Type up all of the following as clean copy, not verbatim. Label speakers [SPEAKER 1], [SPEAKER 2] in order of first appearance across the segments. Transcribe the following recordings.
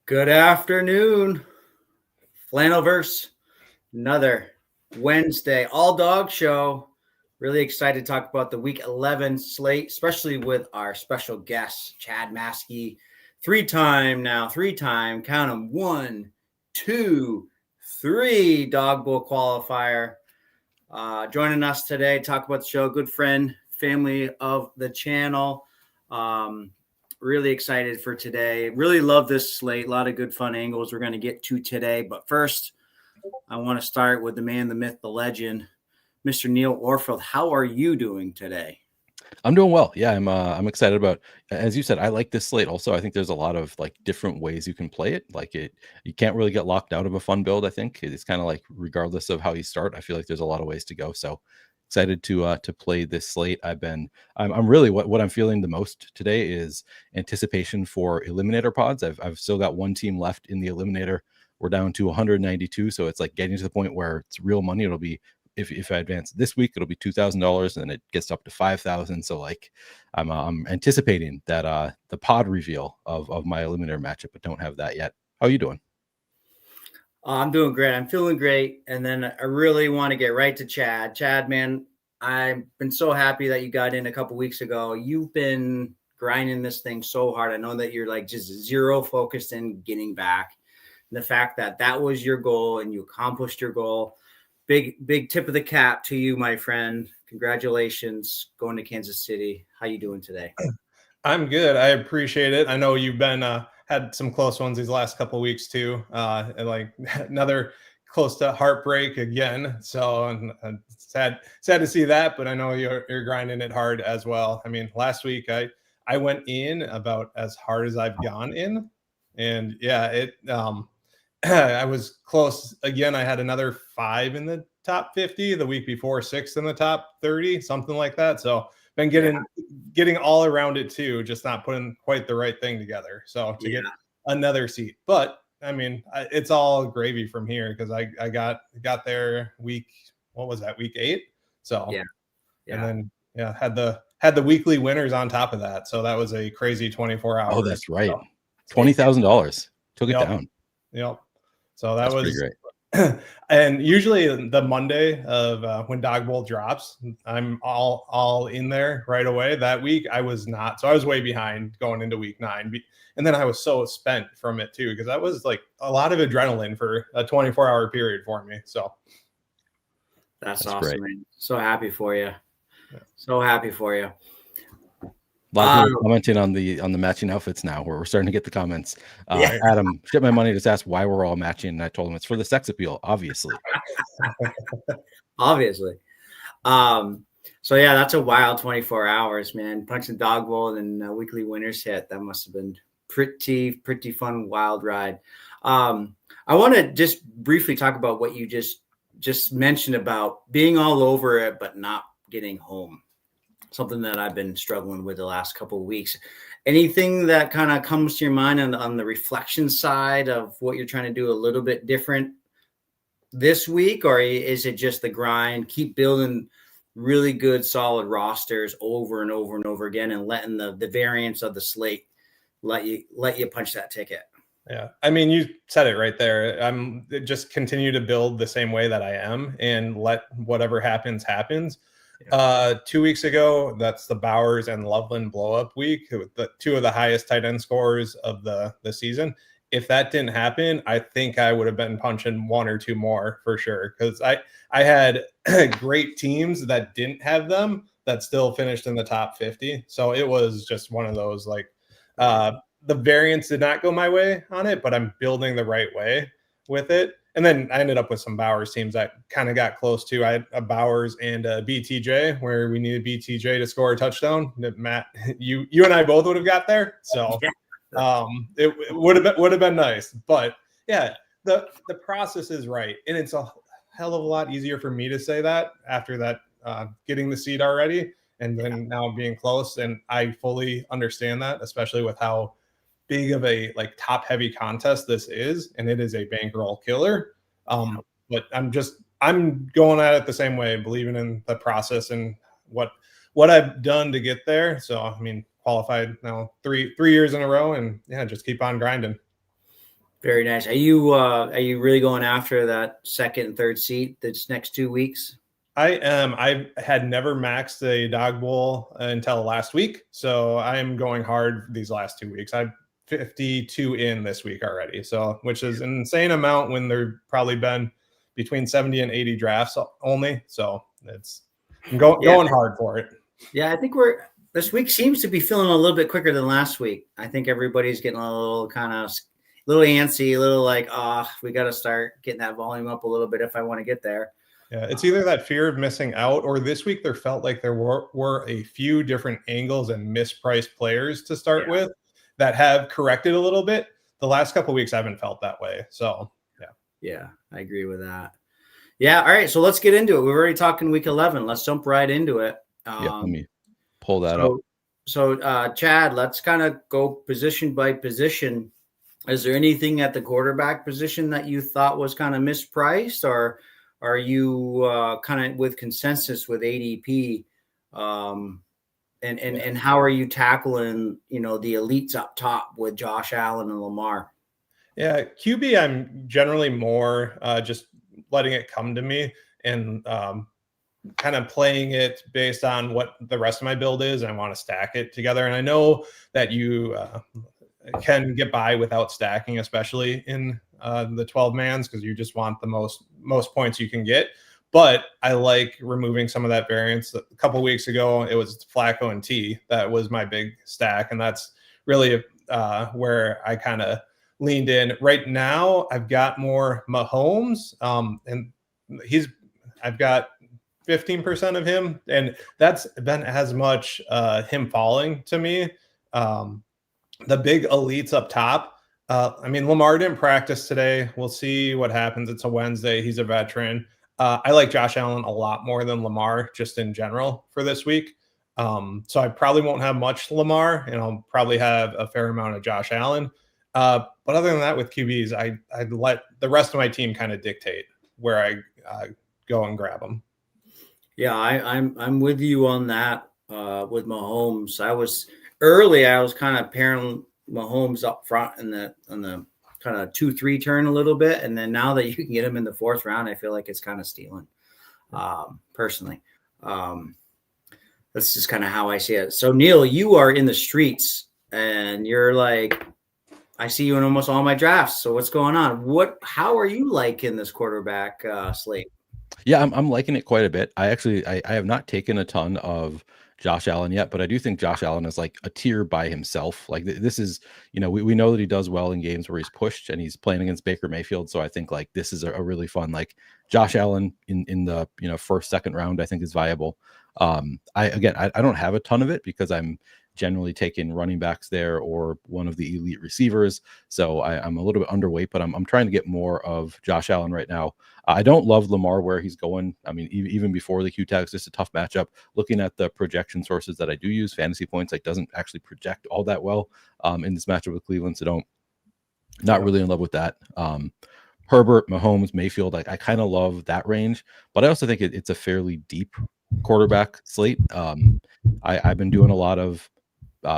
[SPEAKER 1] Good afternoon, Flannelverse. Another Wednesday all dog show. Really excited to talk about the week 11 slate, especially with our special guest, Chad Maschke. Three-time, count them, 1, 2, 3 Dawg Bowl qualifier. Joining us today, talk about the show, good friend, family of the channel. Really excited for today. Really love this slate. A lot of good fun angles we're going to get to today. But first, I want to start with the man, the myth, the legend, Mr. Neil Orfield. How are you doing today?
[SPEAKER 2] I'm doing well. Yeah, I'm excited about, as you said, I like this slate. Also, I think there's a lot of like different ways you can play it. You can't really get locked out of a fun build. I think it's kind of like regardless of how you start, I feel like there's a lot of ways to go. So excited to play this slate. I'm really what I'm feeling the most today is anticipation for eliminator pods. I've still got one team left in the eliminator. We're down to 192, so it's like getting to the point where it's real money. It'll be if I advance this week, it'll be $2,000, and it gets up to $5,000. So like I'm anticipating that the pod reveal of my eliminator matchup, but don't have that yet. How are you doing?
[SPEAKER 1] I'm doing great. I'm feeling great. And then I really want to get right to Chad. Chad, man, I've been so happy that you got in a couple weeks ago. You've been grinding this thing so hard. I know that you're like just zero focused in getting back. And the fact that that was your goal and you accomplished your goal. Big tip of the cap to you, my friend. Congratulations going to Kansas City. How you doing today?
[SPEAKER 3] I'm good. I appreciate it. I know you've been had some close ones these last couple of weeks too. And like another close to heartbreak again. So sad to see that, but I know you're grinding it hard as well. I mean, last week I went in about as hard as I've gone in, and yeah, I was close again. I had another 5 in the top 50 the week before, 6 in the top 30, something like that. So been getting all around it too, just not putting quite the right thing together. So to get another seat, but I mean, it's all gravy from here because I got there week 8. So and then had the weekly winners on top of that. So that was a crazy 24 hours.
[SPEAKER 2] Oh, that's right. $20,000 took it down.
[SPEAKER 3] Yep. So that's was
[SPEAKER 2] pretty great.
[SPEAKER 3] And usually the Monday of when Dawg Bowl drops, I'm all in there right away. That week I was not, so I was way behind going into week 9, and then I was so spent from it too because that was like a lot of adrenaline for a 24-hour period for me. So
[SPEAKER 1] that's awesome, man. So happy for you. So happy for you.
[SPEAKER 2] A lot of people commenting on the matching outfits now, where we're starting to get the comments. Adam, shit my money, just asked why we're all matching, and I told him it's for the sex appeal, obviously.
[SPEAKER 1] Obviously. So yeah, that's a wild 24 hours, man. Punching Dawg Bowl and weekly winners hit. That must have been pretty fun, wild ride. I want to just briefly talk about what you just mentioned about being all over it, but not getting home. Something that I've been struggling with the last couple of weeks. Anything that kind of comes to your mind on the reflection side of what you're trying to do a little bit different this week? Or is it just the grind, keep building really good, solid rosters over and over and over again and letting the variance of the slate let you punch that ticket?
[SPEAKER 3] Yeah. I mean, you said it right there. I'm just continue to build the same way that I am and let whatever happens. 2 weeks ago, that's the Bowers and Loveland blow up week, the 2 of the highest tight end scores of the season. If that didn't happen, I think I would have been punching 1 or 2 more for sure. Cause I had great teams that didn't have them that still finished in the top 50. So it was just one of those, like, the variance did not go my way on it, but I'm building the right way with it. And then I ended up with some Bowers teams that kind of got close to. I had a Bowers and a BTJ where we needed BTJ to score a touchdown. Matt, you and I both would have got there. So it would have been nice. But yeah, the process is right. And it's a hell of a lot easier for me to say that after that getting the seed already and then now being close. And I fully understand that, especially with how big of a like top heavy contest this is, and it is a bankroll killer. But I'm going at it the same way, believing in the process and what I've done to get there. So I mean, qualified now three years in a row, and yeah, just keep on grinding.
[SPEAKER 1] Very nice. Are you really going after that second and third seat this next 2 weeks?
[SPEAKER 3] I am. I had never maxed a Dawg Bowl until last week, so I am going hard these last 2 weeks. I've 52 in this week already, so which is an insane amount when there've probably been between 70 and 80 drafts only. So I'm going hard for it.
[SPEAKER 1] Yeah, I think this week seems to be feeling a little bit quicker than last week. I think everybody's getting a little kind of little antsy, a little like, we got to start getting that volume up a little bit if I want to get there.
[SPEAKER 3] Yeah, it's either that fear of missing out, or this week there felt like there were a few different angles and mispriced players to start with that have corrected a little bit. The last couple of weeks I haven't felt that way. So
[SPEAKER 1] yeah, I agree with that. Yeah, all right, so let's get into it. We're already talking week 11. Let's jump right into it.
[SPEAKER 2] Let me pull that up.
[SPEAKER 1] So, Chad, let's kind of go position by position. Is there anything at the quarterback position that you thought was kind of mispriced, or are you kind of with consensus with ADP? And how are you tackling, the elites up top with Josh Allen and Lamar?
[SPEAKER 3] Yeah, QB, I'm generally more just letting it come to me and kind of playing it based on what the rest of my build is. I want to stack it together. And I know that you can get by without stacking, especially in the 12 mans, because you just want the most points you can get. But I like removing some of that variance. A couple of weeks ago, it was Flacco and T. That was my big stack. And that's really where I kind of leaned in. Right now, I've got more Mahomes, and I've got 15% of him, and that's been as much him falling to me. The big elites up top. I mean, Lamar didn't practice today. We'll see what happens. It's a Wednesday. He's a veteran. I like Josh Allen a lot more than Lamar just in general for this week. So I probably won't have much Lamar, and I'll probably have a fair amount of Josh Allen. But other than that, with QBs, I'd let the rest of my team kind of dictate where I go and grab them. Yeah,
[SPEAKER 1] I'm with you on that with Mahomes. I was kind of pairing Mahomes up front on the kind of 2-3 turn a little bit, and then now that you can get him in the fourth round, I feel like it's kind of stealing. Personally, that's just kind of how I see it. So Neil, you are in the streets, and you're like, I see you in almost all my drafts. So what's going on? How are you liking this quarterback slate?
[SPEAKER 2] Yeah, I'm liking it quite a bit. I have not taken a ton of Josh Allen yet, but I do think Josh Allen is like a tier by himself. Like this is, we know that he does well in games where he's pushed and he's playing against Baker Mayfield. So I think like this is a really fun, like Josh Allen in the, first, second round, I think is viable. I don't have a ton of it because I'm generally taking running backs there or one of the elite receivers. So I'm a little bit underweight, but I'm trying to get more of Josh Allen right now. I don't love Lamar where he's going. I mean, even before the Q tags, just a tough matchup. Looking at the projection sources that I do use, Fantasy Points, like doesn't actually project all that well in this matchup with Cleveland. So not really in love with that. Herbert, Mahomes, Mayfield, I kind of love that range, but I also think it's a fairly deep quarterback slate. I've been doing a lot of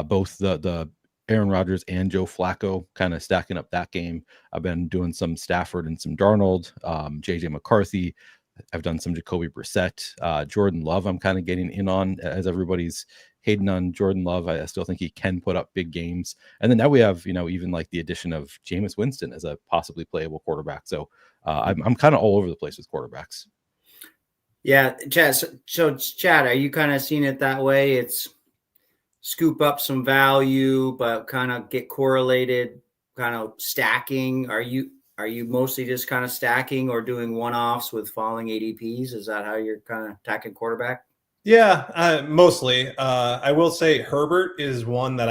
[SPEAKER 2] both the Aaron Rodgers and Joe Flacco, kind of stacking up that game. I've been doing some Stafford and some Darnold, JJ McCarthy. I've done some Jacoby Brissett, Jordan Love. I'm kind of getting in on as everybody's hating on Jordan Love. I still think he can put up big games. And then now we have, even like the addition of Jameis Winston as a possibly playable quarterback. So I'm kind of all over the place with quarterbacks.
[SPEAKER 1] Yeah, Chad. So Chad, are you kind of seeing it that way? It's scoop up some value, but kind of get correlated, kind of stacking. Are you mostly just kind of stacking or doing one-offs with falling ADPs? Is that how you're kind of attacking quarterback?
[SPEAKER 3] Yeah, mostly. I will say Herbert is one that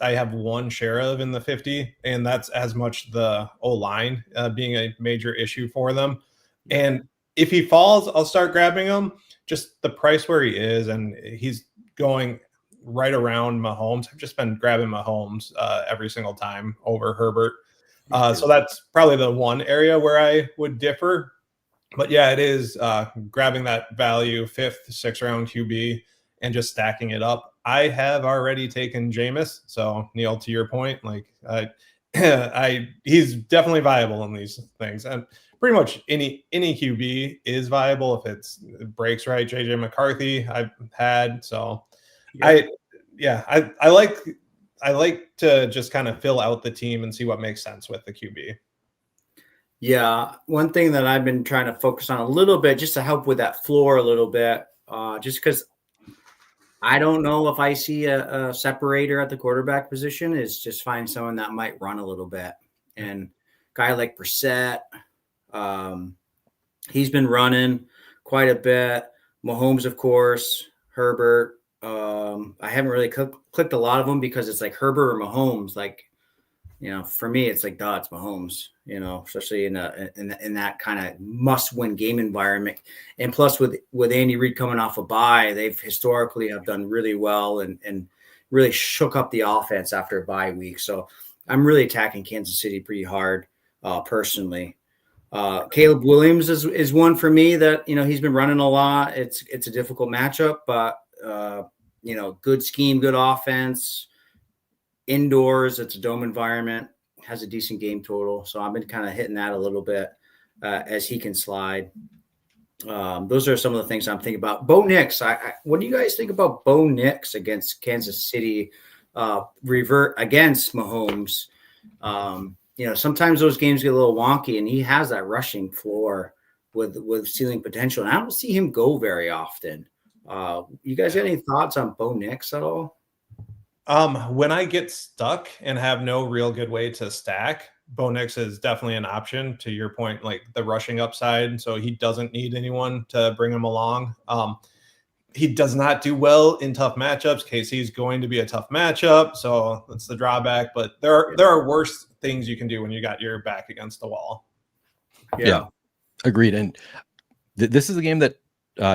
[SPEAKER 3] I have one share of in the 50, and that's as much the O-line being a major issue for them. And if he falls, I'll start grabbing him. Just the price where he is, and he's going right around Mahomes. I've just been grabbing Mahomes every single time over Herbert. So that's probably the one area where I would differ. But yeah, it is grabbing that value 5th, 6th round QB and just stacking it up. I have already taken Jameis. So Neil, to your point, like he's definitely viable in these things, and pretty much any QB is viable if it breaks right. JJ McCarthy I've had, so
[SPEAKER 1] Yeah.
[SPEAKER 3] I like to just kind of fill out the team and see what makes sense with the QB.
[SPEAKER 1] Yeah, one thing that I've been trying to focus on a little bit, just to help with that floor a little bit, just because I don't know if I see a separator at the quarterback position, is just find someone that might run a little bit. And guy like Brissett, he's been running quite a bit. Mahomes, of course, Herbert. I haven't really clicked a lot of them because it's like Herbert or Mahomes. Like, for me, it's like, it's Mahomes, especially in that kind of must-win game environment. And plus with Andy Reid coming off a bye, they've historically have done really well and really shook up the offense after a bye week. So I'm really attacking Kansas City pretty hard, personally. Caleb Williams is one for me that, he's been running a lot. It's a difficult matchup, but, good scheme, good offense. Indoors, it's a dome environment, has a decent game total. So I've been kind of hitting that a little bit as he can slide. Those are some of the things I'm thinking about. Bo Nix, what do you guys think about Bo Nix against Kansas City, revert against Mahomes? Sometimes those games get a little wonky, and he has that rushing floor with ceiling potential. And I don't see him go very often. You guys got any thoughts on Bo Nix at all?
[SPEAKER 3] When I get stuck and have no real good way to stack, Bo Nix is definitely an option, to your point, like the rushing upside. So he doesn't need anyone to bring him along. He does not do well in tough matchups. KC's going to be a tough matchup, so that's the drawback. But there are worse things you can do when you got your back against the wall.
[SPEAKER 2] Yeah, agreed. And this is a game that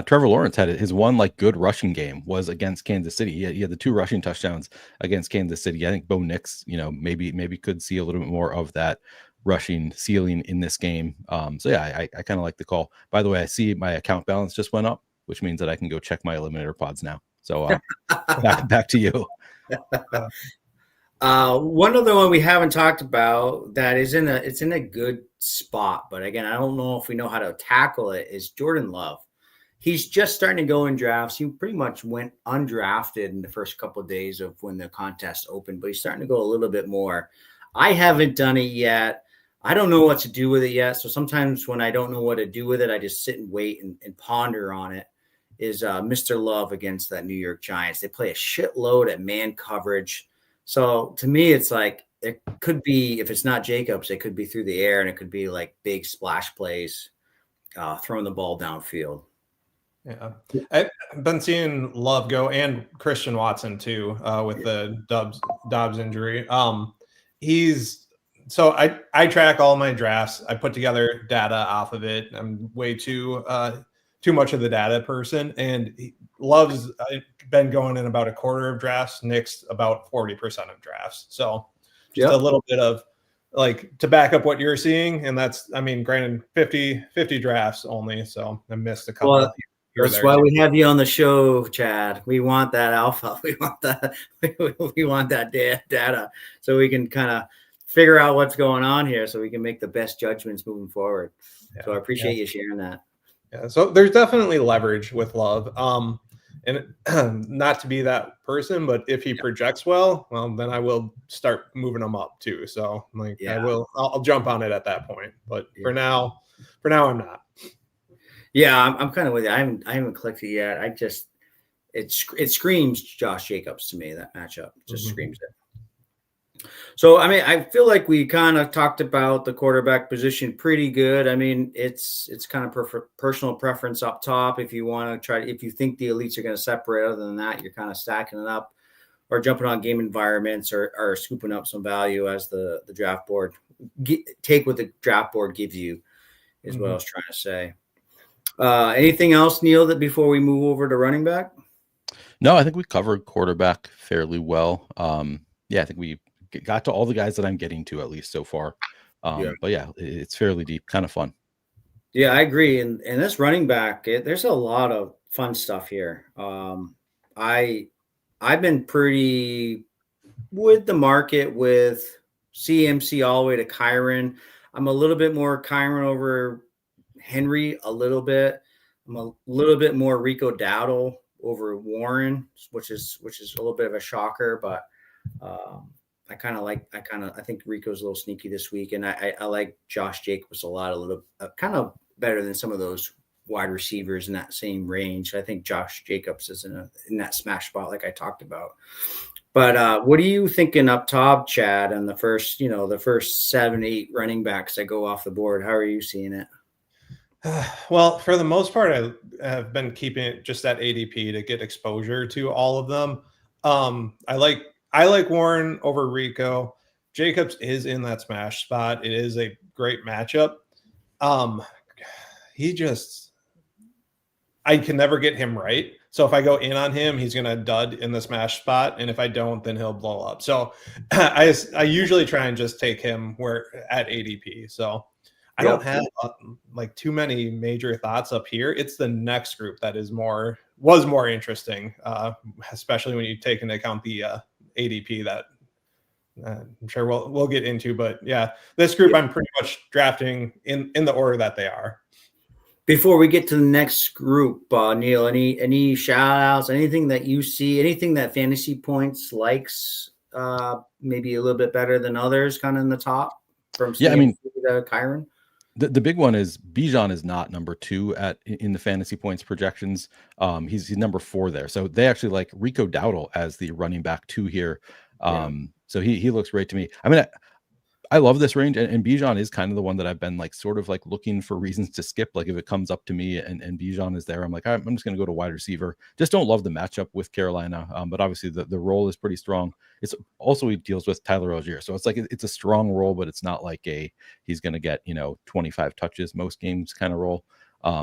[SPEAKER 2] Trevor Lawrence had. His one good rushing game was against Kansas City. He had the 2 rushing touchdowns against Kansas City. I think Bo Nix, maybe could see a little bit more of that rushing ceiling in this game. So yeah, I kind of like the call. By the way, I see my account balance just went up, which means that I can go check my eliminator pods now. So back to you.
[SPEAKER 1] One other one we haven't talked about that is it's in a good spot, but again, I don't know if we know how to tackle it, is Jordan Love. He's just starting to go in drafts. He pretty much went undrafted in the first couple of days of when the contest opened, but he's starting to go a little bit more. I haven't done it yet. I don't know what to do with it yet. So sometimes when I don't know what to do with it, I just sit and wait and ponder on it. Is Mr. Love against that New York Giants. They play a shitload at man coverage. So to me, it's like it could be, if it's not Jacobs, it could be through the air, and it could be like big splash plays, throwing the ball downfield.
[SPEAKER 3] Yeah, I've been seeing Love go, and Christian Watson too, with the Dobbs injury. So I track all my drafts. I put together data off of it. I'm way too much of the data person, and Love's been going in about a quarter of drafts. Nick's about 40% of drafts. So just a little bit of to back up what you're seeing, and that's, granted 50 drafts only, so I missed a couple.
[SPEAKER 1] Well, that's why we have you on the show, Chad. We want that alpha. We want that. We want that data, so we can kind of figure out what's going on here, so we can make the best judgments moving forward. So I appreciate you sharing that.
[SPEAKER 3] Yeah. So there's definitely leverage with Love. And not to be that person, but if he projects well, then I will start moving him up too. So I'll jump on it at that point. But for now, I'm not. Yeah,
[SPEAKER 1] I'm kind of with you. I haven't clicked it yet. It screams Josh Jacobs to me. That matchup just screams it. So I feel like we kind of talked about the quarterback position pretty good. It's kind of personal preference up top. If you want to if you think the elites are going to separate, other than that, you're kind of stacking it up or jumping on game environments or scooping up some value as the draft board. Take what the draft board gives you is what I was trying to say. Anything else, Neil, that before we move over to running back?
[SPEAKER 2] No, I think we covered quarterback fairly well. I think we got to all the guys that I'm getting to, at least so far. But yeah, it's fairly deep, kind of fun.
[SPEAKER 1] Yeah, I agree. And this running back, there's a lot of fun stuff here. I've been pretty with the market with CMC all the way to Kyron. I'm a little bit more Kyron over Henry, a little bit. I'm a little bit more Rico Dowdle over Warren, which is a little bit of a shocker, but I think Rico's a little sneaky this week, and I like Josh Jacobs a lot, kind of better than some of those wide receivers in that same range. I think Josh Jacobs is in that smash spot like I talked about. But what are you thinking up top, Chad, on the first 7-8 running backs that go off the board? How are you seeing it?
[SPEAKER 3] Well, for the most part, I have been keeping it just at ADP to get exposure to all of them. I like Warren over Rico. Jacobs is in that smash spot. It is a great matchup. I can never get him right. So if I go in on him, he's going to dud in the smash spot. And if I don't, then he'll blow up. So I usually try and just take him at ADP. So I don't have too many major thoughts up here. It's the next group that was more interesting, especially when you take into account the ADP that I'm sure we'll get into. But yeah, this group I'm pretty much drafting in the order that they are.
[SPEAKER 1] Before we get to the next group, Neil, any shout outs, anything that you see, anything that Fantasy Points likes maybe a little bit better than others, kind of in the top from CMC to Kyron?
[SPEAKER 2] The big one is Bijan is not number 2 in the Fantasy Points projections. He's number 4 there. So they actually like Rico Dowdle as the running back 2 here. So he looks great to me. I mean, I love this range, and Bijan is kind of the one that I've been sort of looking for reasons to skip. Like if it comes up to me and Bijan is there, I'm like, I'm just going to go to wide receiver. Just don't love the matchup with Carolina, but obviously the role is pretty strong. It's also he deals with Tyler Algier, so it's it's a strong role, but it's not like he's going to get 25 touches most games kind of role.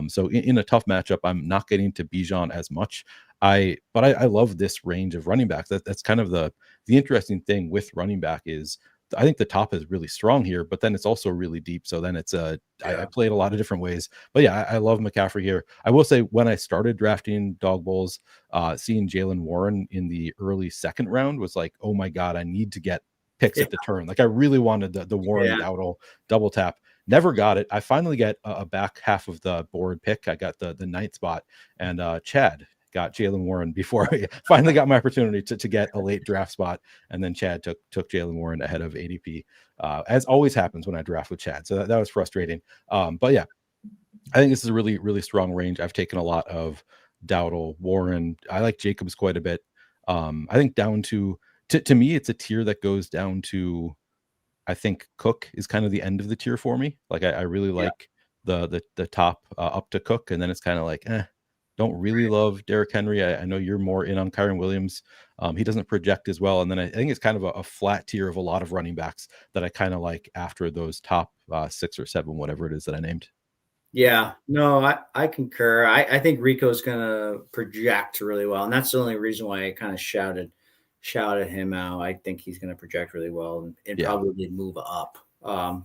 [SPEAKER 2] So in a tough matchup, I'm not getting to Bijan as much. But I love this range of running backs. That's kind of the interesting thing with running back is I think the top is really strong here, but then it's also really deep. So then it's I played a lot of different ways. But yeah, I love McCaffrey here. I will say when I started drafting Dawg Bowls, seeing Jalen Warren in the early second round was like, oh my God, I need to get picks at the turn. I really wanted the Warren Dowdle double tap. Never got it. I finally get a back half of the board pick. I got the 9th spot, and Chad got Jalen Warren before I finally got my opportunity to get a late draft spot. And then Chad took Jalen Warren ahead of ADP, as always happens when I draft with Chad. So that was frustrating. But yeah, I think this is a really, really strong range. I've taken a lot of Dowdle, Warren. I like Jacobs quite a bit. I think down to me, it's a tier that goes down to, I think Cook is kind of the end of the tier for me. I really like the top up to Cook. And then it's kind of don't really love Derrick Henry. I know you're more in on Kyron Williams. He doesn't project as well. And then I think it's kind of a flat tier of a lot of running backs that I kind of like after those top 6 or 7, whatever it is that I named.
[SPEAKER 1] Yeah, no, I concur. I think Rico's going to project really well. And that's the only reason why I kind of shouted him out. I think he's going to project really well and probably move up.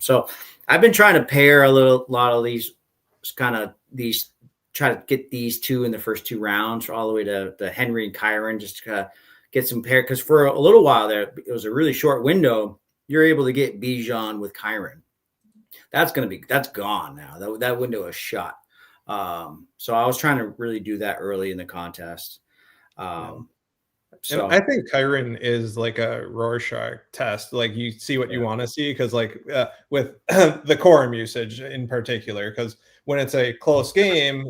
[SPEAKER 1] So I've been trying to pair a lot of these try to get these 2 in the first 2 rounds all the way to Henry and Kyron, just to get some pair. Because for a little while there, it was a really short window. You're able to get Bijan with Kyron. That's gone now. That window is shut. So I was trying to really do that early in the contest.
[SPEAKER 3] So and I think Kyron is like a Rorschach test. You see what you want to see, because with the quorum usage in particular, because when it's a close game,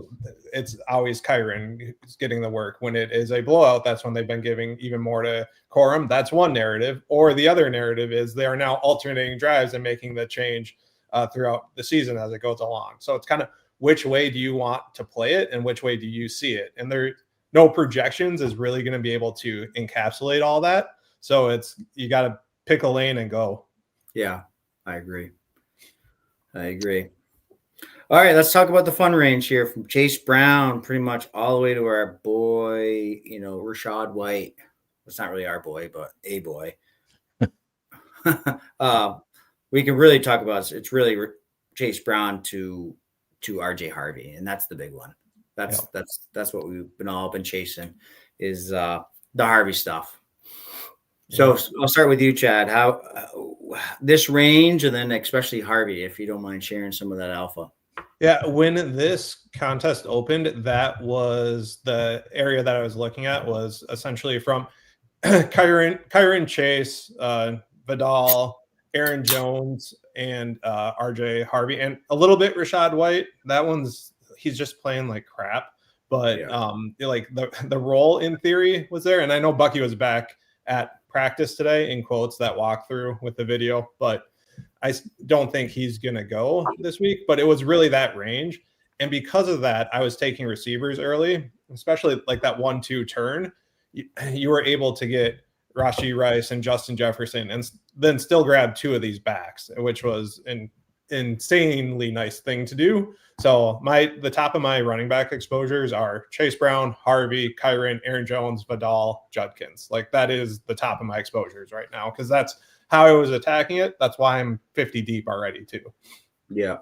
[SPEAKER 3] it's always Kyron getting the work. When it is a blowout, that's when they've been giving even more to quorum. That's one narrative. Or the other narrative is they are now alternating drives and making the change throughout the season as it goes along. So it's kind of which way do you want to play it and which way do you see it? And no projections is really going to be able to encapsulate all that. So you got to pick a lane and go. Yeah,
[SPEAKER 1] I agree. All right, let's talk about the fun range here from Chase Brown, pretty much all the way to our boy, Rashad White. It's not really our boy, but a boy. We can really talk about it's really Chase Brown to RJ Harvey, and that's the big one. That's what we've all been chasing is the Harvey stuff. So I'll start with you, Chad. How this range, and then especially Harvey, if you don't mind sharing some of that alpha.
[SPEAKER 3] Yeah, when this contest opened, that was the area that I was looking at, was essentially from Kyron Chase, Vidal, Aaron Jones, and RJ Harvey, and a little bit Rashad White. He's just playing like crap, but like the role in theory was there. And I know Bucky was back at practice today, in quotes, that walkthrough with the video, but I don't think he's going to go this week. But it was really that range. And because of that, I was taking receivers early, especially like that 1-2 turn. You were able to get Rashee Rice and Justin Jefferson and then still grab 2 of these backs, which was an insanely nice thing to do. So the top of my running back exposures are Chase Brown, Harvey, Kyron, Aaron Jones, Vidal, Judkins. Like that is the top of my exposures right now, because that's how I was attacking it. That's why I'm 50 deep already too.
[SPEAKER 1] Yeah.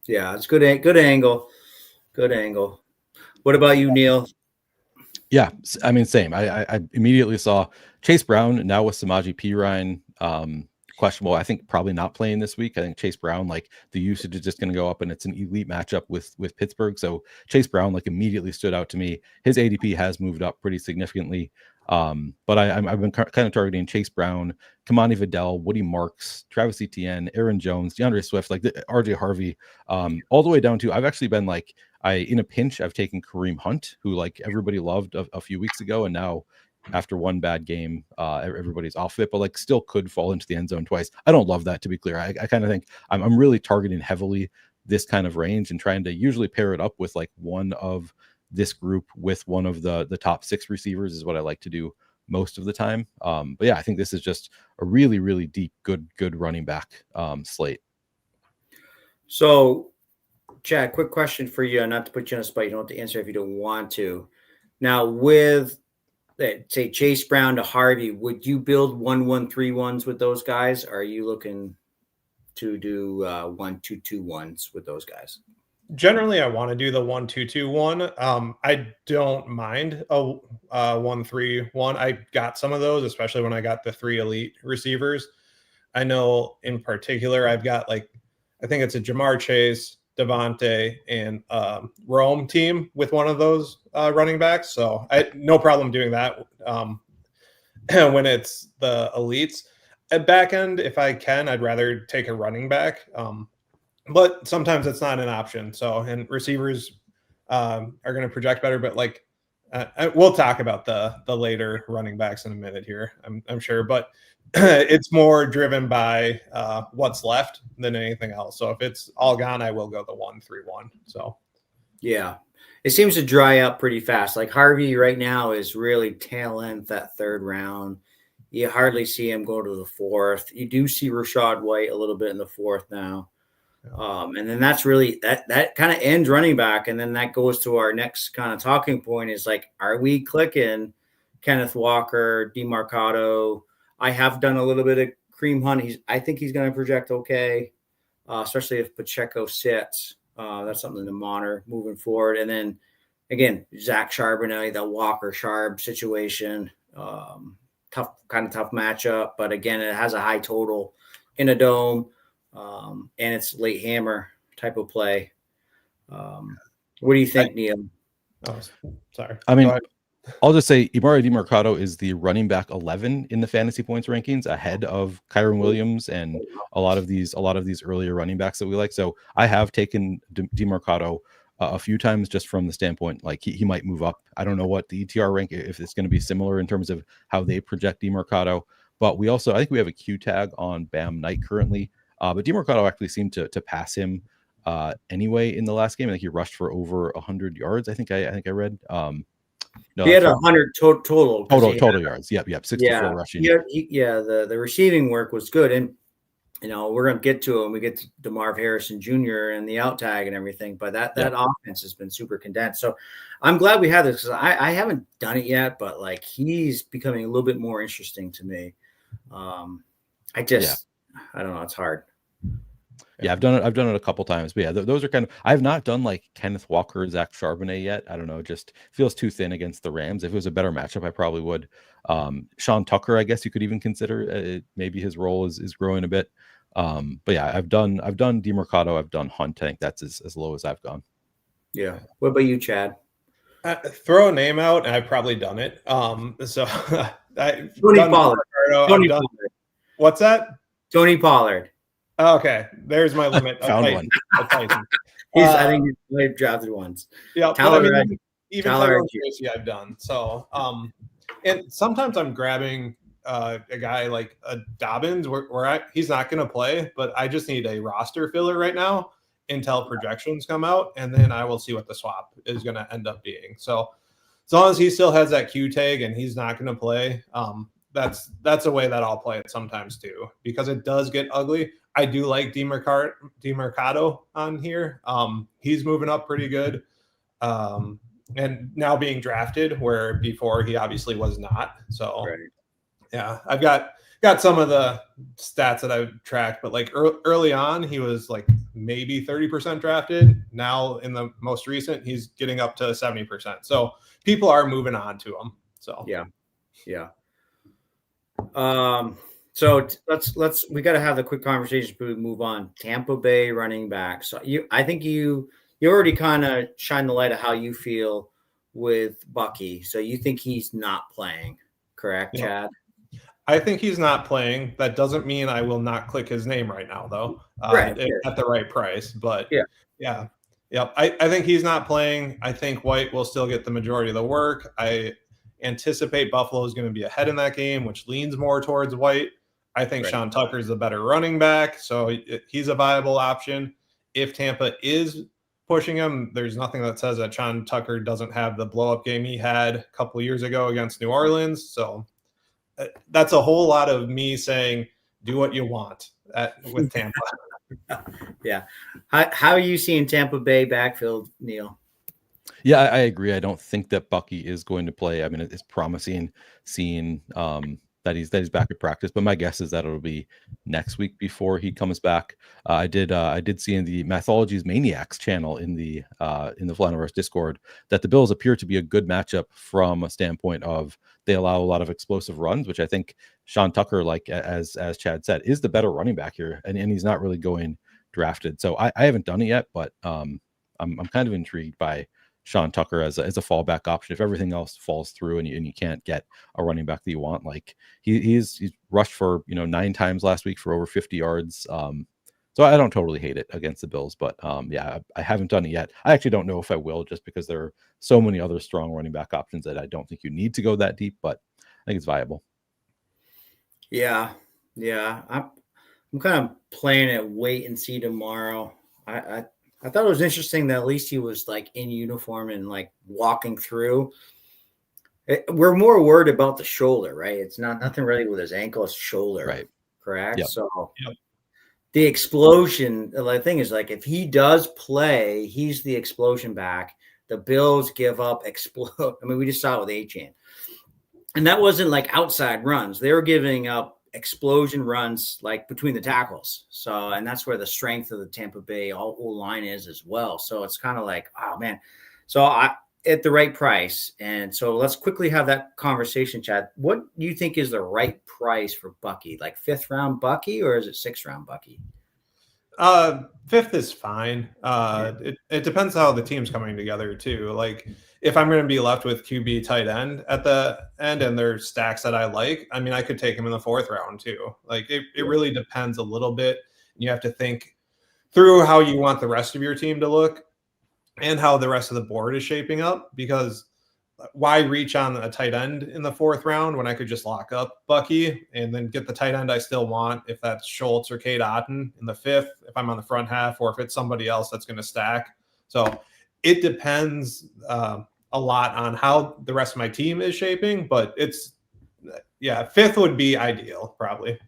[SPEAKER 1] It's good angle. Good angle. What about you, Neil?
[SPEAKER 2] Yeah, I mean, same. I immediately saw Chase Brown now with Samaje Perine questionable. I think probably not playing this week. I think Chase Brown, like the usage is just going to go up, and it's an elite matchup with Pittsburgh. So Chase Brown like immediately stood out to me. His ADP has moved up pretty significantly. But I've been kind of targeting Chase Brown, Kamani Vidal, Woody Marks, Travis Etienne, Aaron Jones, DeAndre Swift, like RJ Harvey, all the way down to, I've actually been like, in a pinch, I've taken Kareem Hunt, who like everybody loved a few weeks ago, and now after one bad game, everybody's off it, but like still could fall into the end zone twice. I don't love that, to be clear. I kind of think I'm really targeting heavily this kind of range and trying to usually pair it up with like one of this group with one of the top 6 receivers is what I like to do most of the time. But yeah, I think this is just a really, really deep, good running back slate.
[SPEAKER 1] So, Chad, quick question for you, not to put you on a spot. You don't have to answer if you don't want to. Now, with say Chase Brown to Harvey, would you build 1-1-3-1s with those guys? Or are you looking to do 1-2-2-1s with those guys?
[SPEAKER 3] Generally, I want to do the 1-2-2-1. I don't mind a 1-3-1. I got some of those, especially when I got the 3 elite receivers. I know in particular, I've got like, I think it's a Jamar Chase, Devontae, and Rome team with one of those running backs. So I no problem doing that when it's the elites. At back end, if I can, I'd rather take a running back. But sometimes it's not an option. So, and receivers are going to project better, but like we'll talk about the later running backs in a minute here, I'm sure. But it's more driven by what's left than anything else. So if it's all gone, I will go the 1-3-1. So,
[SPEAKER 1] yeah, it seems to dry up pretty fast. Like Harvey right now is really tail end that 3rd round. You hardly see him go to the 4th. You do see Rashad White a little bit in the 4th now. And then that's really that kind of ends running back. And then that goes to our next kind of talking point is like, are we clicking Kenneth Walker, DeMarcado? I have done a little bit of Kareem Hunt. I think he's going to project okay, especially if Pacheco sits. That's something to monitor moving forward. And then again, Zach Charbonnet, the Walker Sharp situation, tough matchup. But again, it has a high total in a dome. And it's late hammer type of play. What do you think, Neil?
[SPEAKER 3] Oh, sorry.
[SPEAKER 2] I mean, I'll just say Emari DeMarcado is the running back 11 in the fantasy points rankings, ahead of Kyron Williams and a lot of these earlier running backs that we like. So I have taken DeMarcado a few times just from the standpoint like he might move up. I don't know what the ETR rank, if it's going to be similar in terms of how they project DeMarcado, but I think we have a Q tag on Bam Knight currently. But DeMarcado actually seemed to pass him anyway in the last game. I think he rushed for over 100 yards. I think I read.
[SPEAKER 1] No, he had 100 total
[SPEAKER 2] yards. Yep. 64 rushing.
[SPEAKER 1] The receiving work was good, and we're gonna get to him. We get to DeMarv Harrison Jr. and the out tag and everything, but that offense has been super condensed. So I'm glad we have this because I haven't done it yet, but like he's becoming a little bit more interesting to me. I don't know. It's hard.
[SPEAKER 2] Yeah, I've done it a couple times, but yeah, those are kind of. I have not done like Kenneth Walker, Zach Charbonnet yet. I don't know, just feels too thin against the Rams. If it was a better matchup, I probably would. Sean Tucker, I guess you could even consider. Maybe his role is growing a bit. But yeah, I've done DeMercado, I've done Hunt. I think that's as low as I've gone.
[SPEAKER 1] Yeah. What about you, Chad?
[SPEAKER 3] Throw a name out, and I've probably done it. So
[SPEAKER 1] Tony Pollard. Tony Pollard.
[SPEAKER 3] What's that?
[SPEAKER 1] Tony Pollard.
[SPEAKER 3] Okay, there's my limit.
[SPEAKER 2] Found one.
[SPEAKER 1] I think he's drafted once.
[SPEAKER 3] Yeah,
[SPEAKER 1] Tyler,
[SPEAKER 3] but I mean, even
[SPEAKER 1] Tyler
[SPEAKER 3] Tracy I've done. So, and sometimes I'm grabbing a guy like a Dobbins where he's not going to play, but I just need a roster filler right now until projections come out, and then I will see what the swap is going to end up being. So as long as he still has that Q tag and he's not going to play, that's a way that I'll play it sometimes too, because it does get ugly. I do like DeMercado on here. He's moving up pretty good. And now being drafted, where before he obviously was not. So
[SPEAKER 1] right.
[SPEAKER 3] Yeah, I've got some of the stats that I've tracked, but like early on, he was like maybe 30% drafted. Now in the most recent, he's getting up to 70%. So people are moving on to him. So
[SPEAKER 1] yeah. So we got to have the quick conversation before we move on. Tampa Bay running back. So I think you already kind of shine the light of how you feel with Bucky. So you think he's not playing, correct,
[SPEAKER 3] Yeah.
[SPEAKER 1] Chad?
[SPEAKER 3] I think he's not playing. That doesn't mean I will not click his name right now, though,
[SPEAKER 1] right,
[SPEAKER 3] at the right price. But
[SPEAKER 1] yeah.
[SPEAKER 3] I think he's not playing. I think White will still get the majority of the work. I anticipate Buffalo is going to be ahead in that game, which leans more towards White. I think Sean Tucker is the better running back, so he's a viable option. If Tampa is pushing him, there's nothing that says that Sean Tucker doesn't have the blow-up game he had a couple of years ago against New Orleans. So that's a whole lot of me saying, do what you want with Tampa.
[SPEAKER 1] Yeah. How are you seeing Tampa Bay backfield, Neil?
[SPEAKER 2] Yeah, I agree. I don't think that Bucky is going to play. I mean, it's promising seeing that he's back at practice, but my guess is that it'll be next week before he comes back. I did see in the Mathology's Maniacs channel in the Flaniverse Discord that the Bills appear to be a good matchup from a standpoint of they allow a lot of explosive runs, which I think Sean Tucker, like as Chad said, is the better running back here, and he's not really going drafted. So I haven't done it yet, but I'm kind of intrigued by Sean Tucker as a fallback option if everything else falls through and you can't get a running back that you want. Like he's rushed for 9 times last week for over 50 yards. So I don't totally hate it against the Bills, but yeah, I haven't done it yet. I actually don't know if I will, just because there are so many other strong running back options that I don't think you need to go that deep, but I think it's viable.
[SPEAKER 1] Yeah. I'm kind of playing it wait and see tomorrow. I thought it was interesting that at least he was like in uniform and like walking through. We're more worried about the shoulder, right? It's nothing really with his ankle, it's shoulder,
[SPEAKER 2] right?
[SPEAKER 1] Correct.
[SPEAKER 2] Yep.
[SPEAKER 1] So the explosion, the thing is, like, if he does play, he's the explosion back. The Bills give up explode. I mean, we just saw it with A-Chain. And that wasn't like outside runs. They were giving up explosion runs like between the tackles. So, and that's where the strength of the Tampa Bay O-line is as well. So it's kind of like, oh man. So at the right price. And so let's quickly have that conversation, Chad. What do you think is the right price for Bucky? Like 5th round Bucky, or is it 6th round Bucky?
[SPEAKER 3] 5th is fine. It depends how the team's coming together too. Like if I'm going to be left with QB tight end at the end and there's stacks that I like, I mean, I could take him in the 4th round too. Like it really depends a little bit. You have to think through how you want the rest of your team to look and how the rest of the board is shaping up, because why reach on a tight end in the 4th round when I could just lock up Bucky and then get the tight end I still want, if that's Schultz or Cade Otton in the 5th, if I'm on the front half, or if it's somebody else that's going to stack. So it depends a lot on how the rest of my team is shaping, but 5th would be ideal probably.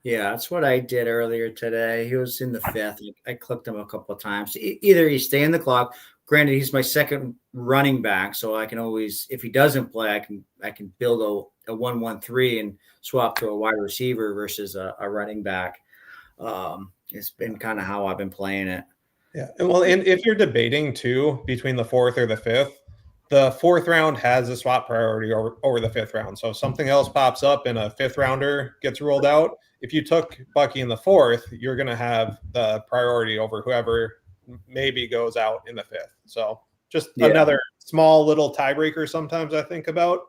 [SPEAKER 1] Yeah, that's what I did earlier today. He was in the 5th. I clicked him a couple of times. Either he stay in the clock. Granted, he's my second running back, so I can always, if he doesn't play, I can build a 1-1-3 and swap to a wide receiver versus a running back. It's been kind of how I've been playing it.
[SPEAKER 3] Yeah. And if you're debating too between the 4th or the 5th, the 4th round has a swap priority over the 5th round. So if something else pops up and a 5th rounder gets ruled out, if you took Bucky in the 4th, you're going to have the priority over whoever maybe goes out in the 5th. So just another small little tiebreaker sometimes I think about.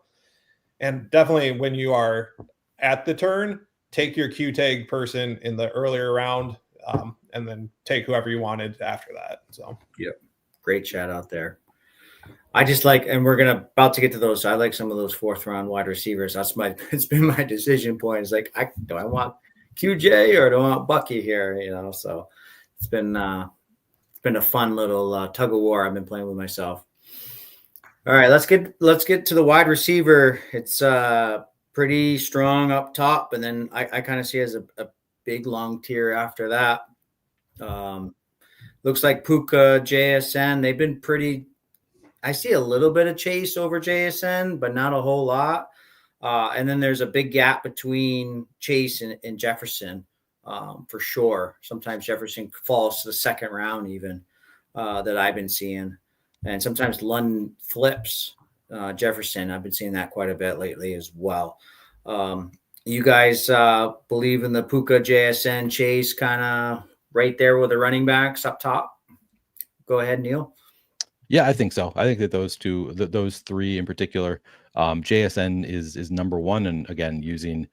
[SPEAKER 3] And definitely when you are at the turn, take your Q tag person in the earlier round, and then take whoever you wanted after that. So
[SPEAKER 1] great chat out there. I just like, and we're about to get to those. So I like some of those 4th round wide receivers. It's been my decision point. It's like, do I want QJ or do I want Bucky here? You know, so it's been a fun little tug of war I've been playing with myself. All right, let's get to the wide receiver. It's pretty strong up top, and then I kind of see it as a big long tier after that. Looks like Puka, JSN, they've been pretty. I see a little bit of Chase over JSN, but not a whole lot. And then there's a big gap between Chase and Jefferson, for sure. Sometimes Jefferson falls to the 2nd round even, that I've been seeing. And sometimes London flips Jefferson. I've been seeing that quite a bit lately as well. You guys believe in the Puka, JSN, Chase kind of right there with the running backs up top? Go ahead, Neil.
[SPEAKER 2] Yeah, I think so. I think that those 3 in particular, JSN is number 1. And again, using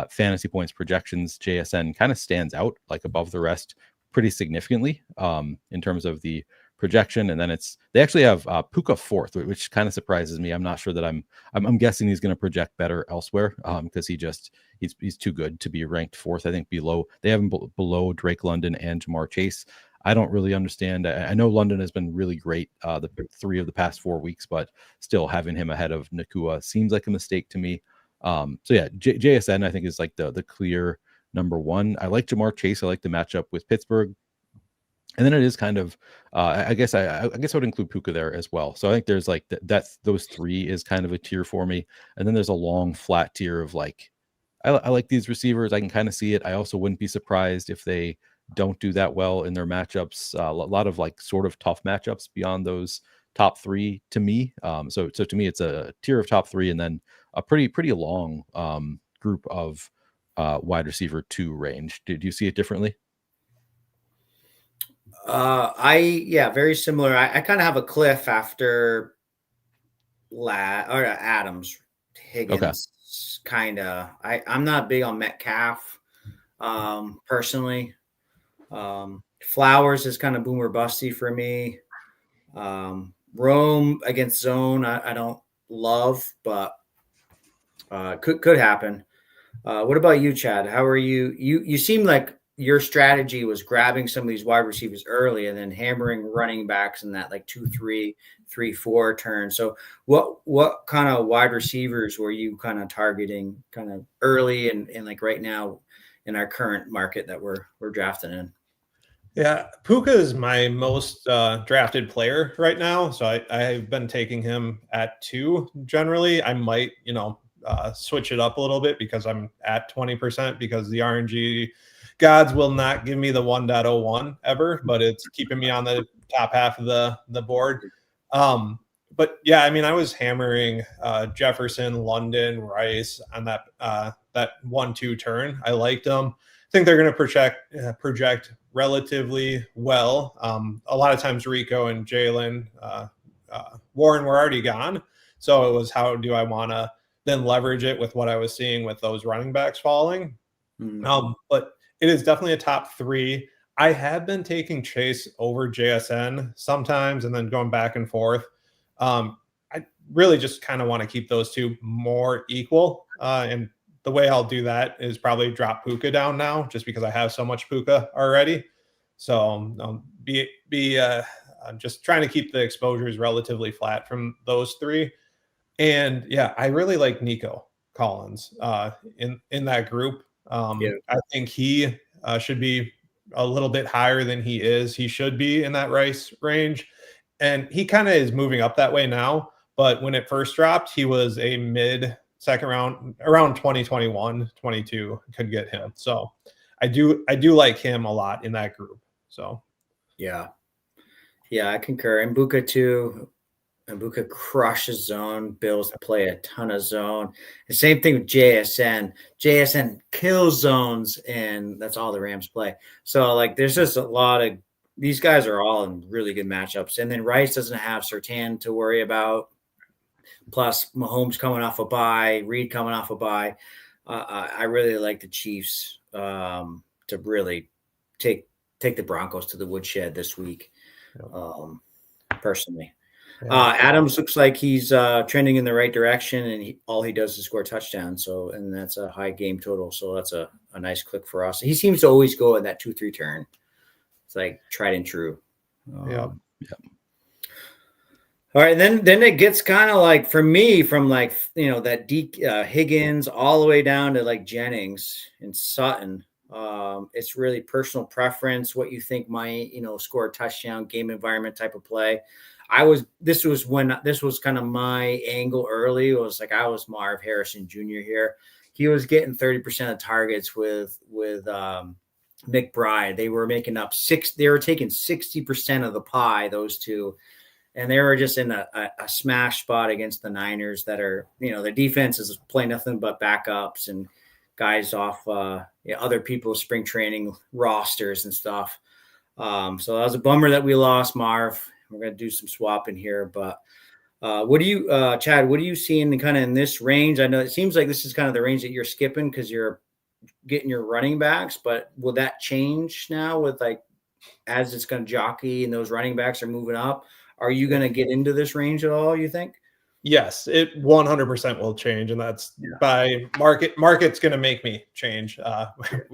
[SPEAKER 2] fantasy points projections, JSN kind of stands out like above the rest pretty significantly in terms of the projection. And then they actually have Puka 4th, which kind of surprises me. I'm not sure that I'm guessing he's going to project better elsewhere because he's too good to be ranked 4th. I think they have him below Drake London and Jamar Chase. I don't really understand. I know London has been really great the 3 of the past 4 weeks, but still having him ahead of Nakua seems like a mistake to me. So yeah, JSN I think is like the clear number 1. I like Jamar Chase. I like the matchup with Pittsburgh. And then it is kind of, I guess I would include Puka there as well. So I think there's like those 3 is kind of a tier for me. And then there's a long flat tier of like, I like these receivers. I can kind of see it. I also wouldn't be surprised if they don't do that well in their matchups. A lot of like sort of tough matchups beyond those top 3 to me. So to me, it's a tier of top 3 and then a pretty long group of wide receiver 2 range. Do you see it differently?
[SPEAKER 1] Very similar. I kind of have a cliff after Adams, Higgins. Okay. Kind of. I'm not big on Metcalf, personally. Flowers is kind of boomer busty for me. Rome against zone, I don't love, but could happen. What about you, Chad? How are you? You seem like your strategy was grabbing some of these wide receivers early and then hammering running backs in that like 2-3, 3-4 turn. So what kind of wide receivers were you kind of targeting kind of early and like right now in our current market that we're drafting in?
[SPEAKER 3] Yeah, Puka is my most drafted player right now. So I've been taking him at 2 generally. I might, switch it up a little bit because I'm at 20% because the RNG gods will not give me the 1.01 ever, but it's keeping me on the top half of the board. But yeah, I mean, I was hammering Jefferson, London, Rice on that 1-2 turn. I liked them. I think they're going to project relatively well. A lot of times Rico and Jalen Warren were already gone. So it was, how do I want to then leverage it with what I was seeing with those running backs falling? Mm-hmm. But it is definitely a top 3. I have been taking Chase over JSN sometimes and then going back and forth. I really just kind of want to keep those 2 more equal. And the way I'll do that is probably drop Puka down now just because I have so much Puka already. So just trying to keep the exposures relatively flat from those 3. And yeah, I really like Nico Collins in that group. I think he should be a little bit higher than he is. He should be in that Rice range. And he kind of is moving up that way now. But when it first dropped, he was a mid second round, around 2021, 22 could get him. So I do like him a lot in that group. So
[SPEAKER 1] yeah, I concur. And Buka too. And Buka crushes zone. Bills play a ton of zone. The same thing with JSN. JSN kills zones, and that's all the Rams play. So like, there's just a lot of these guys are all in really good matchups. And then Rice doesn't have Surtain to worry about. Plus Mahomes coming off a bye, Reed coming off a bye. I really like the Chiefs to really take the Broncos to the woodshed this week. Personally. Adams looks like he's trending in the right direction, and all he does is score touchdowns. So, and that's a high game total. So that's a nice click for us. He seems to always go in that 2-3 turn. It's like tried and true.
[SPEAKER 3] Yeah.
[SPEAKER 1] All right, then it gets kind of like, for me, from like, that Higgins all the way down to like Jennings and Sutton. It's really personal preference, what you think might, score a touchdown, game environment type of play. This was kind of my angle early. It was like, I was Marv Harrison Jr. here. He was getting 30% of targets with McBride. They were making up they were taking 60% of the pie, those two. And they were just in a smash spot against the Niners that are, their defense is playing nothing but backups and guys off other people's spring training rosters and stuff. So that was a bummer that we lost Marv. We're going to do some swapping here. But what do you, Chad, what do you see in this range? I know it seems like this is kind of the range that you're skipping because you're getting your running backs. But will that change now with as it's going to jockey and those running backs are moving up? Are you going to get into this range at all, you think?
[SPEAKER 3] Yes, it 100% will change. And that's by market. Market's going to make me change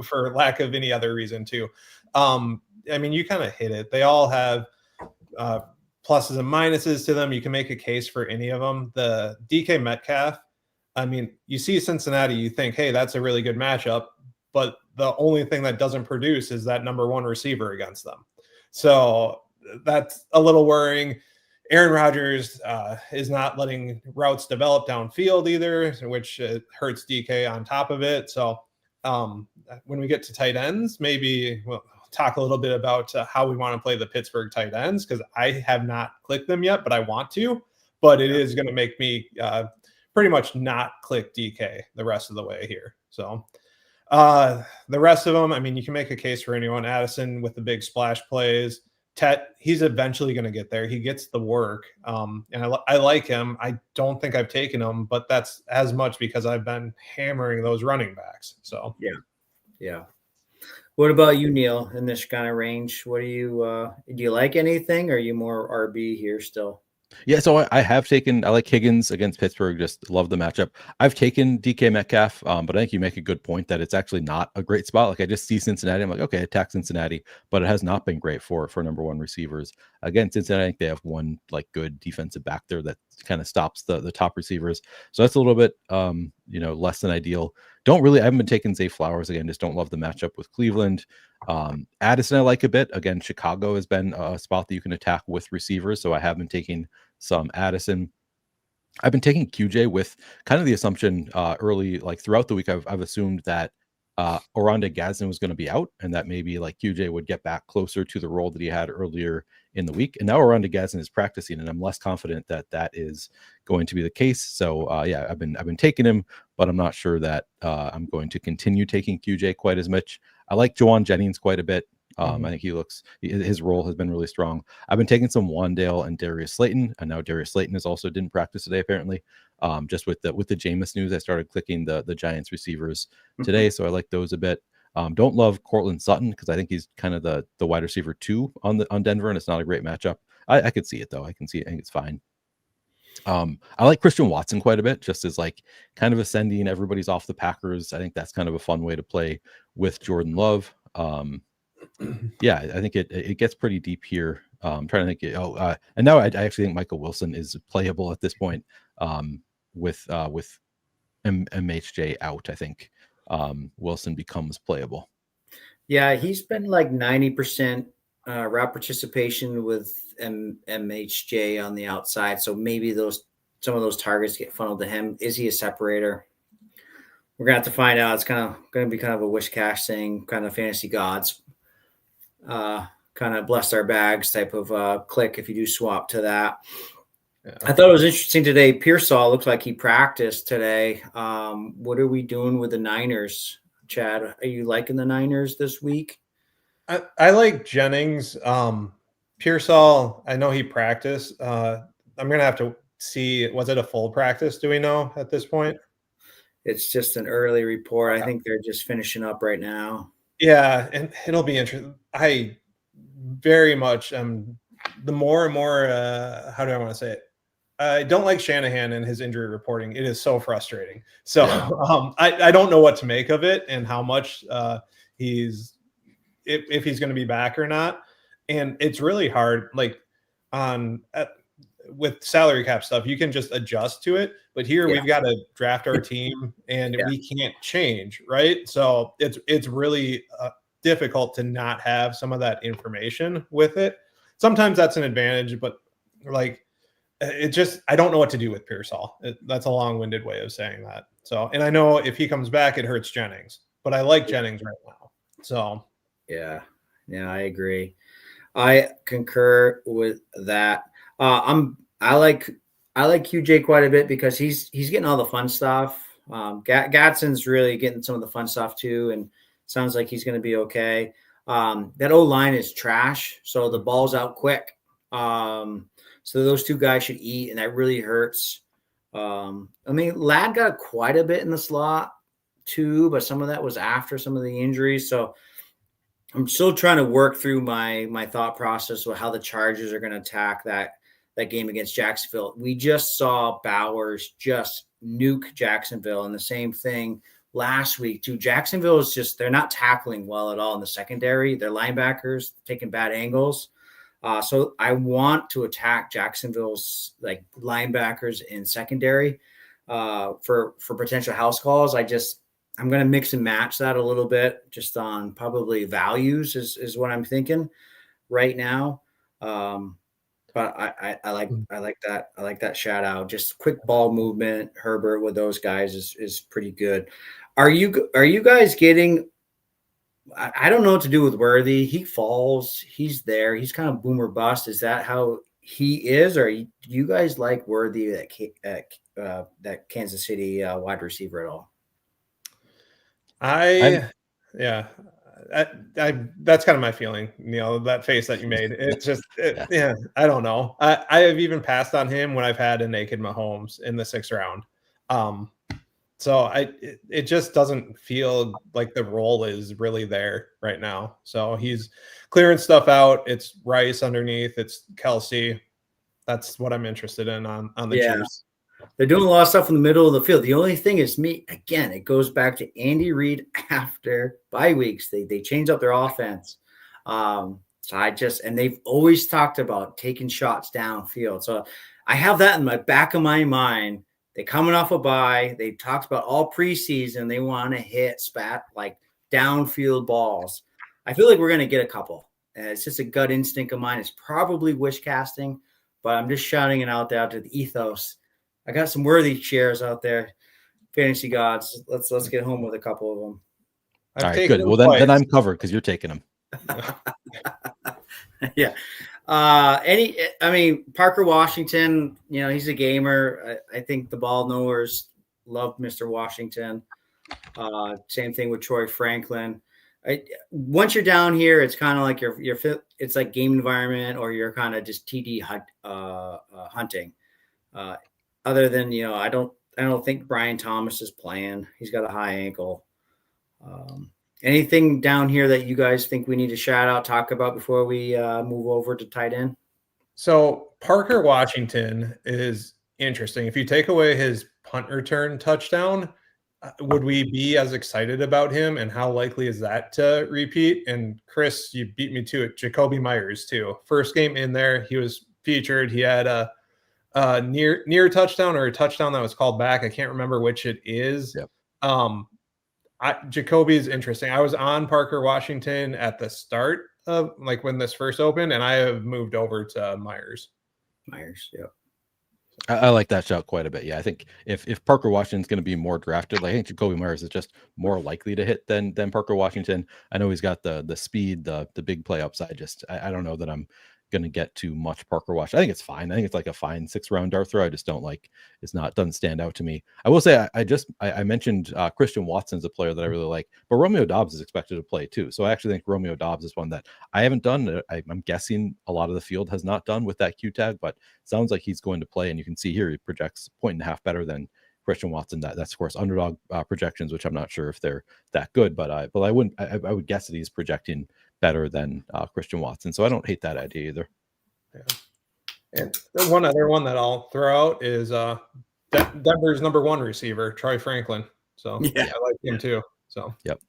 [SPEAKER 3] for lack of any other reason too. I mean, you kind of hit it. They all have pluses and minuses to them. You can make a case for any of them. The DK Metcalf, I mean, you see Cincinnati, you think, hey, that's a really good matchup. But the only thing that doesn't produce is that number one receiver against them. So that's a little worrying. Aaron Rodgers is not letting routes develop downfield either, which hurts DK on top of it. So when we get to tight ends, maybe we'll talk a little bit about how we want to play the Pittsburgh tight ends, because I have not clicked them yet, but I want to. But it is going to make me pretty much not click DK the rest of the way here. So the rest of them, I mean, you can make a case for anyone. Addison with the big splash plays. Tet, he's eventually going to get there. He gets the work. And I like him. I don't think I've taken him, but that's as much because I've been hammering those running backs. So,
[SPEAKER 1] yeah. What about you, Neil, in this kind of range? What do you like anything? Or are you more RB here still?
[SPEAKER 2] Yeah, so I like Higgins against Pittsburgh. Just love the matchup. I've taken DK Metcalf, but I think you make a good point that it's actually not a great spot. Like, I just see Cincinnati, I'm like, okay, attack Cincinnati, but it has not been great for number one receivers. Again, Cincinnati, I think they have one like good defensive back there that kind of stops the top receivers. So that's a little bit less than ideal. I haven't been taking Zay Flowers again. Just don't love the matchup with Cleveland. Addison I like a bit. Again, Chicago has been a spot that you can attack with receivers, so I have been taking some Addison. I've been taking QJ with kind of the assumption early, like throughout the week, I've assumed that Oronde Gadsden was going to be out, and that maybe like QJ would get back closer to the role that he had earlier in the week. And now Oronde Gadsden is practicing, and I'm less confident that that is going to be the case. So I've been taking him, but I'm not sure that I'm going to continue taking QJ quite as much. I like Jawan Jennings quite a bit. I think his role has been really strong. I've been taking some Wandale and Darius Slayton, and now Darius Slayton didn't practice today apparently. Just with the Jameis news, I started clicking the Giants receivers today, so I like those a bit. Don't love Cortland Sutton because I think he's kind of the wide receiver 2 on Denver, and it's not a great matchup. I could see it though. I can see it. I think it's fine. I like Christian Watson quite a bit, just as like kind of ascending. Everybody's off the Packers. I think that's kind of a fun way to play with Jordan Love. Yeah, I think it gets pretty deep here. I'm trying to think. And now I actually think Michael Wilson is playable at this point. With MHJ out, I think Wilson becomes playable.
[SPEAKER 1] Yeah, he's been like 90% route participation with MHJ on the outside. So maybe some of those targets get funneled to him. Is he a separator? we're gonna have to find out. It's kind of gonna be kind of a wish cash thing, kind of fantasy gods, kind of bless our bags type of click if you do swap to that. Yeah. I thought it was interesting today. Pearsall looks like he practiced today. What are we doing with the Niners, Chad? Are you liking the Niners this week?
[SPEAKER 3] I like Jennings. Pearsall, I know he practiced. I'm going to have to see, was it a full practice? Do we know at this point?
[SPEAKER 1] It's just an early report. I think they're just finishing up right now.
[SPEAKER 3] Yeah, and it'll be interesting. I very much the more and more, how do I want to say it? I don't like Shanahan and his injury reporting. It is so frustrating. So I don't know what to make of it and how much if he's going to be back or not. And it's really hard, like with salary cap stuff, you can just adjust to it. But here we've got to draft our team and we can't change, right? So it's really difficult to not have some of that information with it. Sometimes that's an advantage, but like I don't know what to do with Pearsall. That's a long-winded way of saying that. So, and I know if he comes back, it hurts Jennings, but I like Jennings right now. So,
[SPEAKER 1] yeah, I agree. I concur with that. I like QJ quite a bit because he's getting all the fun stuff. Gadsden's really getting some of the fun stuff too, and sounds like he's going to be okay. That O-line is trash, so the ball's out quick. So those two guys should eat, and that really hurts. Ladd got quite a bit in the slot too, but some of that was after some of the injuries. So I'm still trying to work through my thought process of how the Chargers are going to attack that game against Jacksonville. We just saw Bowers just nuke Jacksonville, and the same thing last week too. Jacksonville is just, they're not tackling well at all in the secondary. Their linebackers taking bad angles. So I want to attack Jacksonville's like linebackers in secondary for potential house calls. I'm going to mix and match that a little bit just on probably values is what I'm thinking right now. But I like that. I like that shout out. Just quick ball movement. Herbert with those guys is pretty good. Are you guys getting? I don't know what to do with Worthy. He falls. He's there. He's kind of boomer bust. Is that how he is, or do you guys like Worthy that Kansas City wide receiver at all?
[SPEAKER 3] That's kind of my feeling, Neil, that face that you made. It's just, I don't know. I have even passed on him when I've had a naked Mahomes in the 6th round. So it just doesn't feel like the role is really there right now. So he's clearing stuff out. It's Rice underneath. It's Kelsey. That's what I'm interested in on the Chiefs.
[SPEAKER 1] They're doing a lot of stuff in the middle of the field. The only thing is it goes back to Andy Reid after bye weeks. They changed up their offense. And they've always talked about taking shots downfield. So I have that in my back of my mind. They're coming off a bye. They talked about all preseason. They want to hit like downfield balls. I feel like we're going to get a couple. It's just a gut instinct of mine. It's probably wish casting, but I'm just shouting it out there to the ethos. I got some worthy shares out there, fantasy gods. Let's get home with a couple of them.
[SPEAKER 2] All right, good. Well, then I'm covered because you're taking them.
[SPEAKER 1] Yeah. Parker Washington, he's a gamer. I think the ball knowers love Mr. Washington. Same thing with Troy Franklin. Once you're down here, it's kind of like it's like game environment, or you're kind of just TD hunting. Other than, I don't think Brian Thomas is playing. He's got a high ankle. Anything down here that you guys think we need to shout out, talk about before we move over to tight end?
[SPEAKER 3] So Parker Washington is interesting. If you take away his punt return touchdown, would we be as excited about him? And how likely is that to repeat? And Chris, you beat me to it. Jacoby Myers too. First game in there, he was featured. He had a near touchdown, or a touchdown that was called back. I can't remember which it is. Yep. Jacoby is interesting. I was on Parker Washington at the start of when this first opened, and I have moved over to Myers.
[SPEAKER 1] Yep.
[SPEAKER 2] I like that shout quite a bit. Yeah, I think if Parker Washington's going to be more drafted, like I think Jacoby Myers is just more likely to hit than Parker Washington. I know he's got the speed, the big play upside. Just I don't know that I'm going to get too much Parker Washington. I think it's fine. I think it's like a fine 6th-round dart throw. I just don't like doesn't stand out to me. I will say I mentioned Christian Watson's a player that I really like, but Romeo Doubs is expected to play too. So I actually think Romeo Doubs is one that I haven't done. I'm guessing a lot of the field has not done with that Q tag, but sounds like he's going to play, and you can see here he projects 1.5 better than Christian Watson. That's of course Underdog projections, which I'm not sure if they're that good, but I would guess that he's projecting better than Christian Watson. So I don't hate that idea either.
[SPEAKER 3] Yeah. And the one other one that I'll throw out is Denver's number 1 receiver, Troy Franklin. So yeah, I like him too. So
[SPEAKER 2] yep.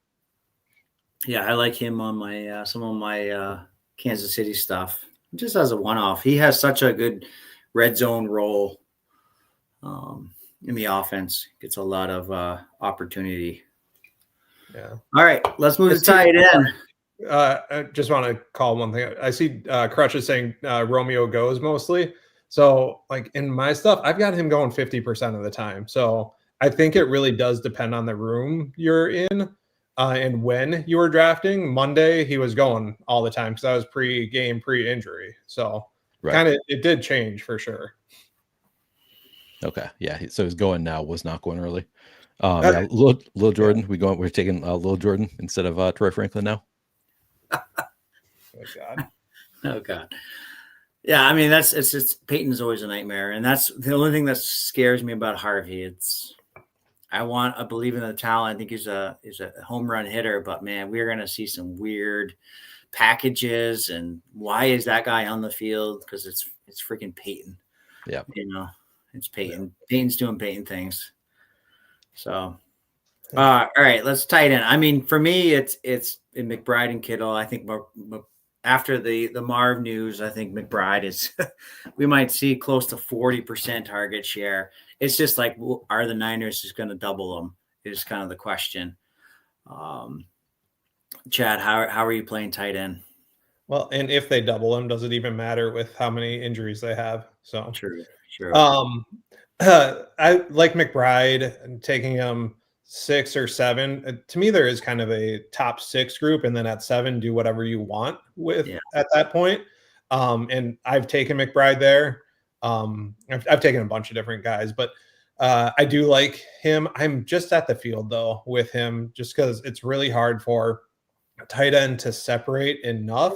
[SPEAKER 1] Yeah, I like him on my some of my Kansas City stuff. Just as a one-off, he has such a good red zone role in the offense. Gets a lot of opportunity.
[SPEAKER 3] Yeah.
[SPEAKER 1] All right, let's move to tight end.
[SPEAKER 3] I just want to call one thing. I see Crutch is saying Romeo goes mostly. So like in my stuff, I've got him going 50% of the time. So I think it really does depend on the room you're in and when you were drafting. Monday, he was going all the time because I was pre-game, pre-injury. So kind of it did change for sure.
[SPEAKER 2] Okay. Yeah. So he's going now, was not going early. Yeah, Lil Jordan. We're taking Lil Jordan instead of Troy Franklin now.
[SPEAKER 3] Oh God.
[SPEAKER 1] Oh God. Yeah, I mean it's Peyton's always a nightmare, and that's the only thing that scares me about Harvey. I believe in the talent. I think he's a home run hitter, but man, we're gonna see some weird packages. And why is that guy on the field? Because it's freaking Peyton.
[SPEAKER 2] Yeah,
[SPEAKER 1] it's Peyton. Yeah. Peyton's doing Peyton things. So, all right, let's tight end. I mean, for me, it's in McBride and Kittle. I think after the Marv news, I think McBride is. We might see close to 40% target share. It's just like, are the Niners just going to double them? Is kind of the question. Chad, how are you playing tight end?
[SPEAKER 3] Well, and if they double him, does it even matter with how many injuries they have? So
[SPEAKER 1] true.
[SPEAKER 3] I like McBride and taking him 6 or 7. To me, there is kind of a top 6 group, and then at 7, do whatever you want with at that point. And I've taken McBride there. I've taken a bunch of different guys, but I do like him. I'm just at the field though with him, just because it's really hard for a tight end to separate enough.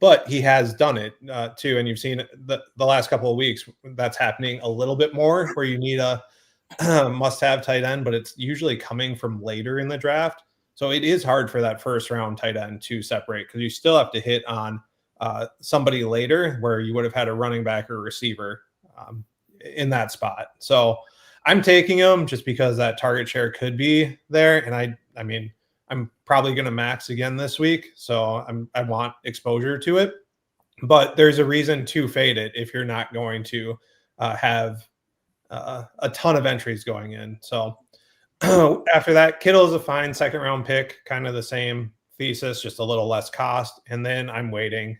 [SPEAKER 3] But he has done it too, and you've seen the last couple of weeks that's happening a little bit more, where you need a must-have tight end, but it's usually coming from later in the draft. So it is hard for that first-round tight end to separate, because you still have to hit on somebody later where you would have had a running back or receiver in that spot. So I'm taking him just because that target share could be there, and I mean, I'm probably going to max again this week, so I want exposure to it. But there's a reason to fade it if you're not going to have a ton of entries going in. So after that, Kittle is a fine 2nd-round pick, kind of the same thesis, just a little less cost. And then I'm waiting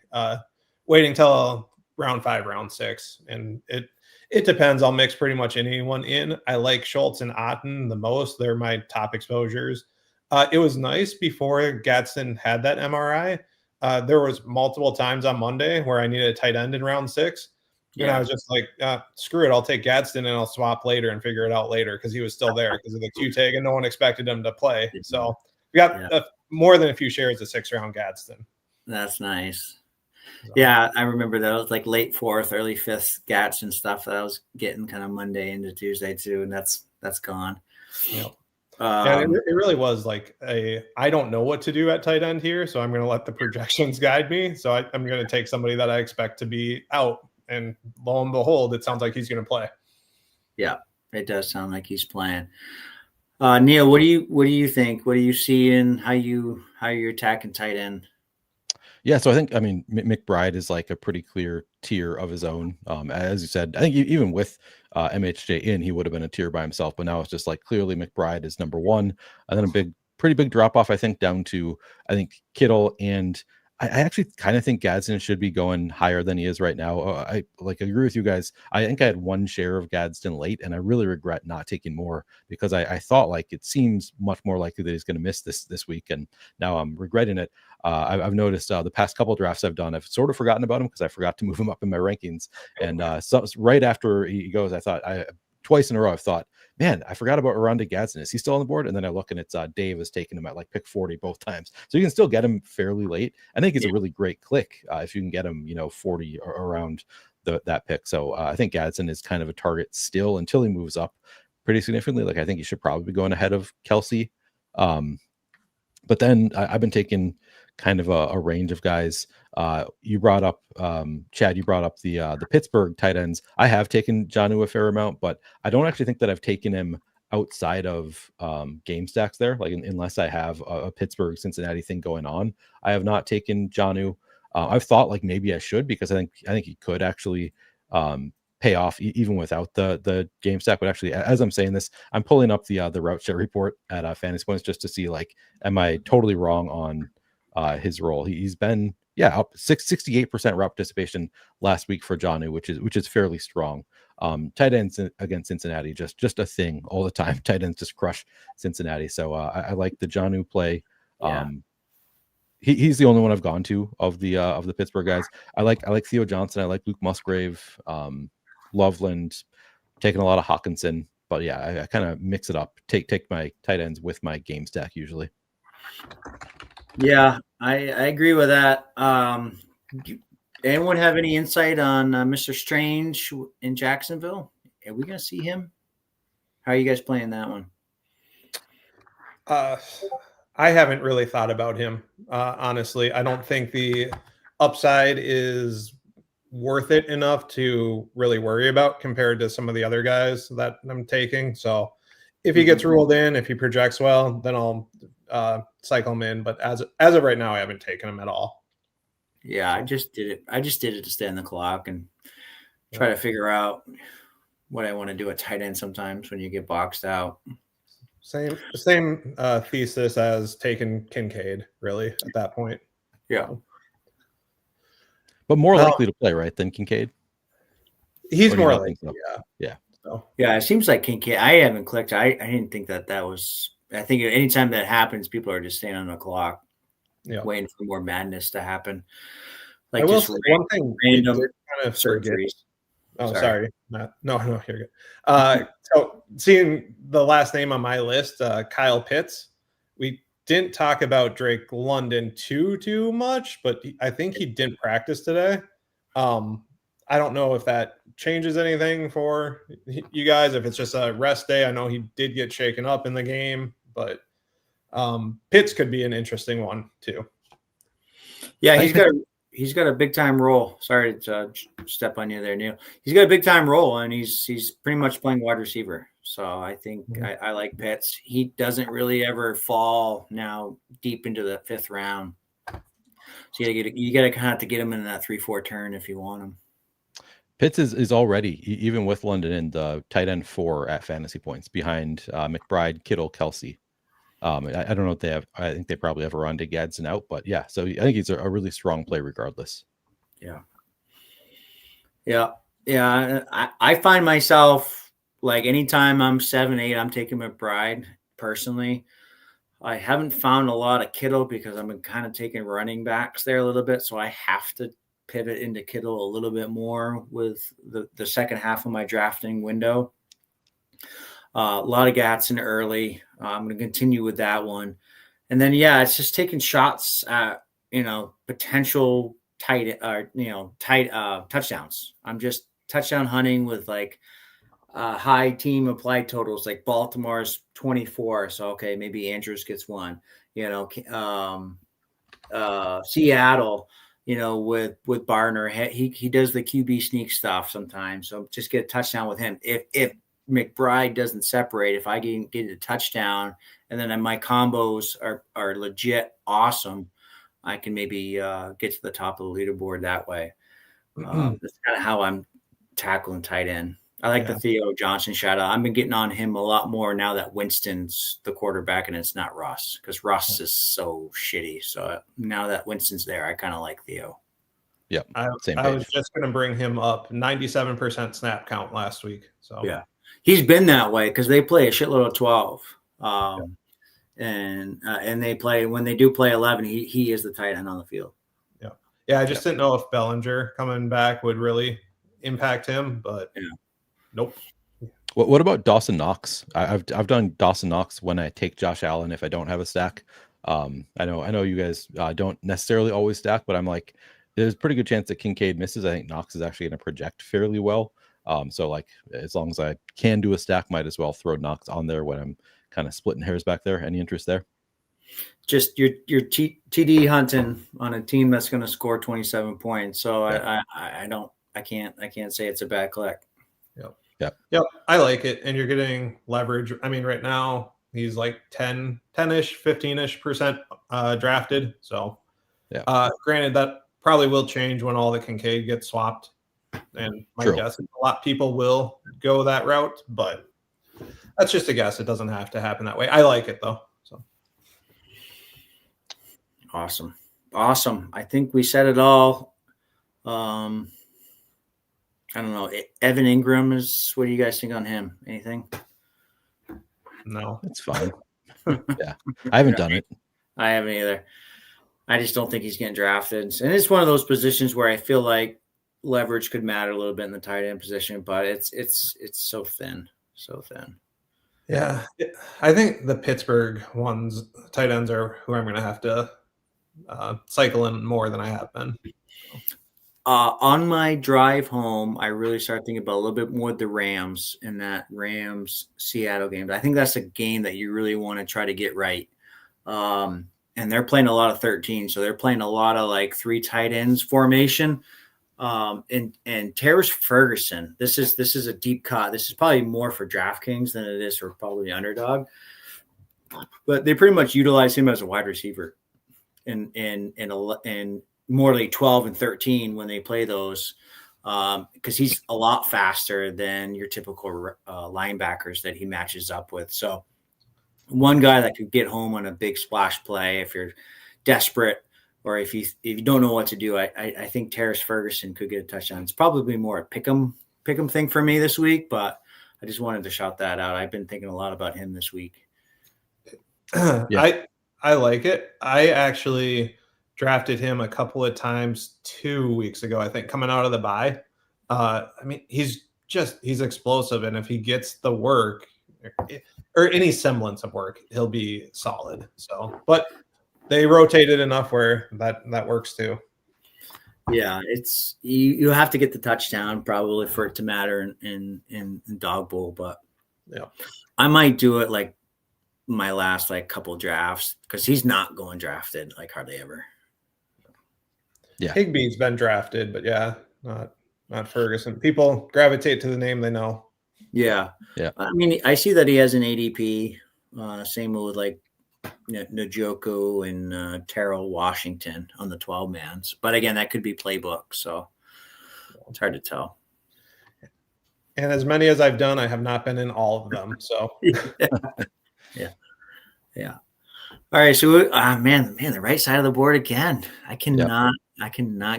[SPEAKER 3] till round 5, round 6, and it depends. I'll mix pretty much anyone in. I like Schultz and Otten the most. They're my top exposures. It was nice before Gadsden had that MRI. There was multiple times on Monday where I needed a tight end in round 6. And I was just like, screw it. I'll take Gadsden and I'll swap later and figure it out later, because he was still there because of the Q tag and no one expected him to play. So we got more than a few shares of 6th-round Gadsden.
[SPEAKER 1] That's nice. So. Yeah, I remember that. It was like late 4th, early 5th Gadsden stuff that I was getting kind of Monday into Tuesday too, and that's gone.
[SPEAKER 3] Yep. It really was like I don't know what to do at tight end here, so I'm going to let the projections guide me. So I'm going to take somebody that I expect to be out, and lo and behold, it sounds like he's going to play.
[SPEAKER 1] Yeah, it does sound like he's playing. Neil, what do you think? What do you see in how you're attacking tight end?
[SPEAKER 2] Yeah, so I mean, McBride is like a pretty clear tier of his own. As you said, I think even with MHJ in, he would have been a tier by himself, but now it's just like clearly McBride is number 1, and then pretty big drop off, I think, down to Kittle and I actually kind of think Gadsden should be going higher than he is right now. I agree with you guys. I think I had one share of Gadsden late, and I really regret not taking more because I thought like it seems much more likely that he's going to miss this week, and now I'm regretting it. I've noticed the past couple drafts I've done, I've sort of forgotten about him because I forgot to move him up in my rankings. And so right after he goes, I thought twice in a row I've thought, man, I forgot about Rondé Gadsden. Is he still on the board? And then I look and it's Dave has taken him at like pick 40 both times. So you can still get him fairly late. I think it's a really great click if you can get him, 40 or around that pick. So I think Gadsden is kind of a target still until he moves up pretty significantly. Like I think he should probably be going ahead of Kelsey. But then I've been taking kind of a range of guys. You brought up Chad. You brought up the Pittsburgh tight ends. I have taken Jonnu a fair amount, but I don't actually think that I've taken him outside of game stacks there. Like unless I have a Pittsburgh Cincinnati thing going on, I have not taken Jonnu. I've thought like maybe I should because I think he could actually pay off even without the game stack. But actually, as I'm saying this, I'm pulling up the route share report at Fantasy Points just to see like, am I totally wrong on his role? He's been up 68% route participation last week for Jonnu, which is fairly strong. Tight ends against Cincinnati, just a thing all the time. Tight ends just crush Cincinnati. So I like the Jonnu play.
[SPEAKER 1] Yeah.
[SPEAKER 2] He's the only one I've gone to of the Pittsburgh guys. I like Theo Johnson. I like Luke Musgrave. Loveland, taking a lot of Hawkinson, but I kind of mix it up. Take my tight ends with my game stack usually.
[SPEAKER 1] Yeah, I agree with that. Anyone have any insight on Mr. Strange in Jacksonville? Are we going to see him? How are you guys playing that one?
[SPEAKER 3] I haven't really thought about him. Honestly, I don't think the upside is worth it enough to really worry about compared to some of the other guys that I'm taking. So if he gets ruled in, if he projects well, then I'll cycle him in. But as of right now, I haven't taken him at all.
[SPEAKER 1] Yeah, I just did it. I just did it to stay on the clock and try to figure out what I want to do at tight end sometimes when you get boxed out.
[SPEAKER 3] Same thesis as taking Kincaid, really, at that point.
[SPEAKER 1] Yeah.
[SPEAKER 2] But more likely to play, right, than Kincaid?
[SPEAKER 3] He's more likely,
[SPEAKER 2] yeah.
[SPEAKER 3] So.
[SPEAKER 1] Yeah, it seems like Kincaid. I haven't clicked. I didn't think that was – I think anytime that happens, people are just staying on the clock, waiting for more madness to happen. Like just
[SPEAKER 3] one thing
[SPEAKER 1] random
[SPEAKER 3] kind of
[SPEAKER 1] surgeries.
[SPEAKER 3] Oh, sorry. Matt. No, you're good. So seeing the last name on my list, Kyle Pitts, we didn't talk about Drake London too much, but I think he didn't practice today. I don't know if that changes anything for you guys, if it's just a rest day. I know he did get shaken up in the game, but Pitts could be an interesting one too.
[SPEAKER 1] Yeah, he's got a big time role. Sorry to step on you there, Neil. He's got a big time role, and he's pretty much playing wide receiver. So I think I like Pitts. He doesn't really ever fall now deep into the fifth round. So you got to kind of have to get him in that 3-4 turn if you want him.
[SPEAKER 2] Pitts is already, even with London, in the tight end 4 at Fantasy Points behind McBride, Kittle, Kelsey. I don't know if they have. I think they probably have Rondé Gadsden out, but yeah. So I think he's a really strong play regardless.
[SPEAKER 1] Yeah. I find myself like anytime I'm 7-8, I'm taking McBride personally. I haven't found a lot of Kittle because I'm kind of taking running backs there a little bit, so I have to pivot into Kittle a little bit more with the second half of my drafting window. A lot of Gadsden early. I'm going to continue with that one. And then, it's just taking shots at, potential tight touchdowns. I'm just touchdown hunting with like high team applied totals, like Baltimore's 24. So, okay, maybe Andrews gets one, Seattle, with Barner, he does the QB sneak stuff sometimes. So just get a touchdown with him. If McBride doesn't separate, if I get a touchdown and then my combos are legit awesome, I can maybe get to the top of the leaderboard that way. That's kind of how I'm tackling tight end. I like the Theo Johnson shout out. I've been getting on him a lot more now that Winston's the quarterback and it's not Russ, because Russ is so shitty. So now that Winston's there, I kind of like Theo.
[SPEAKER 2] Yep.
[SPEAKER 3] I was just going to bring him up. 97% snap count last week. So
[SPEAKER 1] yeah, he's been that way because they play a shitload of 12. And they play, when they do play 11, he is the tight end on the field.
[SPEAKER 3] Yeah. I just didn't know if Bellinger coming back would really impact him, but nope.
[SPEAKER 2] What about Dawson Knox? I've done Dawson Knox when I take Josh Allen if I don't have a stack. I know you guys don't necessarily always stack, but I'm like, there's a pretty good chance that Kincaid misses. I think Knox is actually going to project fairly well. So like, as long as I can do a stack, might as well throw Knox on there when I'm kind of splitting hairs back there. Any interest there?
[SPEAKER 1] Just your TD hunting on a team that's going to score 27 points. So I can't say it's a bad click.
[SPEAKER 3] Yep. I like it. And you're getting leverage. I mean, right now he's like 10-ish, 15-ish% drafted. So granted, that probably will change when all the Kincaid gets swapped. And my guess is a lot of people will go that route, but that's just a guess. It doesn't have to happen that way. I like it though. So
[SPEAKER 1] awesome. I think we said it all. I don't know. Evan Ingram what do you guys think on him? Anything?
[SPEAKER 3] No,
[SPEAKER 2] it's fine. Yeah, I haven't done it.
[SPEAKER 1] I haven't either. I just don't think he's getting drafted. And it's one of those positions where I feel like leverage could matter a little bit in the tight end position, but it's so thin.
[SPEAKER 3] Yeah. I think the Pittsburgh tight ends are who I'm going to have to cycle in more than I have been.
[SPEAKER 1] On my drive home, I really started thinking about a little bit more the Rams in that Rams-Seattle game. I think that's a game that you really want to try to get right. And they're playing a lot of 13, so they're playing a lot of like 3 tight ends formation. And Terrace Ferguson, this is a deep cut. This is probably more for DraftKings than it is for probably Underdog. But they pretty much utilize him as a wide receiver in more like 12 and 13 when they play those, because he's a lot faster than your typical linebackers that he matches up with. So one guy that could get home on a big splash play if you're desperate or if you don't know what to do, I think Terrace Ferguson could get a touchdown. It's probably more a pick 'em thing for me this week, but I just wanted to shout that out. I've been thinking a lot about him this week.
[SPEAKER 3] I like it. I actually drafted him a couple of times 2 weeks ago, I think, coming out of the bye. I mean, he's explosive. And if he gets the work or any semblance of work, he'll be solid. So, but they rotated enough where that works too.
[SPEAKER 1] Yeah. It's, you have to get the touchdown probably for it to matter in Dawg Bowl, but I might do it like my last like couple drafts because he's not going drafted like hardly ever.
[SPEAKER 3] Yeah, Higbee's been drafted, but not Ferguson. People gravitate to the name they know.
[SPEAKER 1] Yeah. I mean, I see that he has an ADP. Same with like Njoku and Terrell Washington on the 12-mans. But again, that could be playbook, so it's hard to tell.
[SPEAKER 3] And as many as I've done, I have not been in all of them. So
[SPEAKER 1] yeah. All right, so man, the right side of the board again. I cannot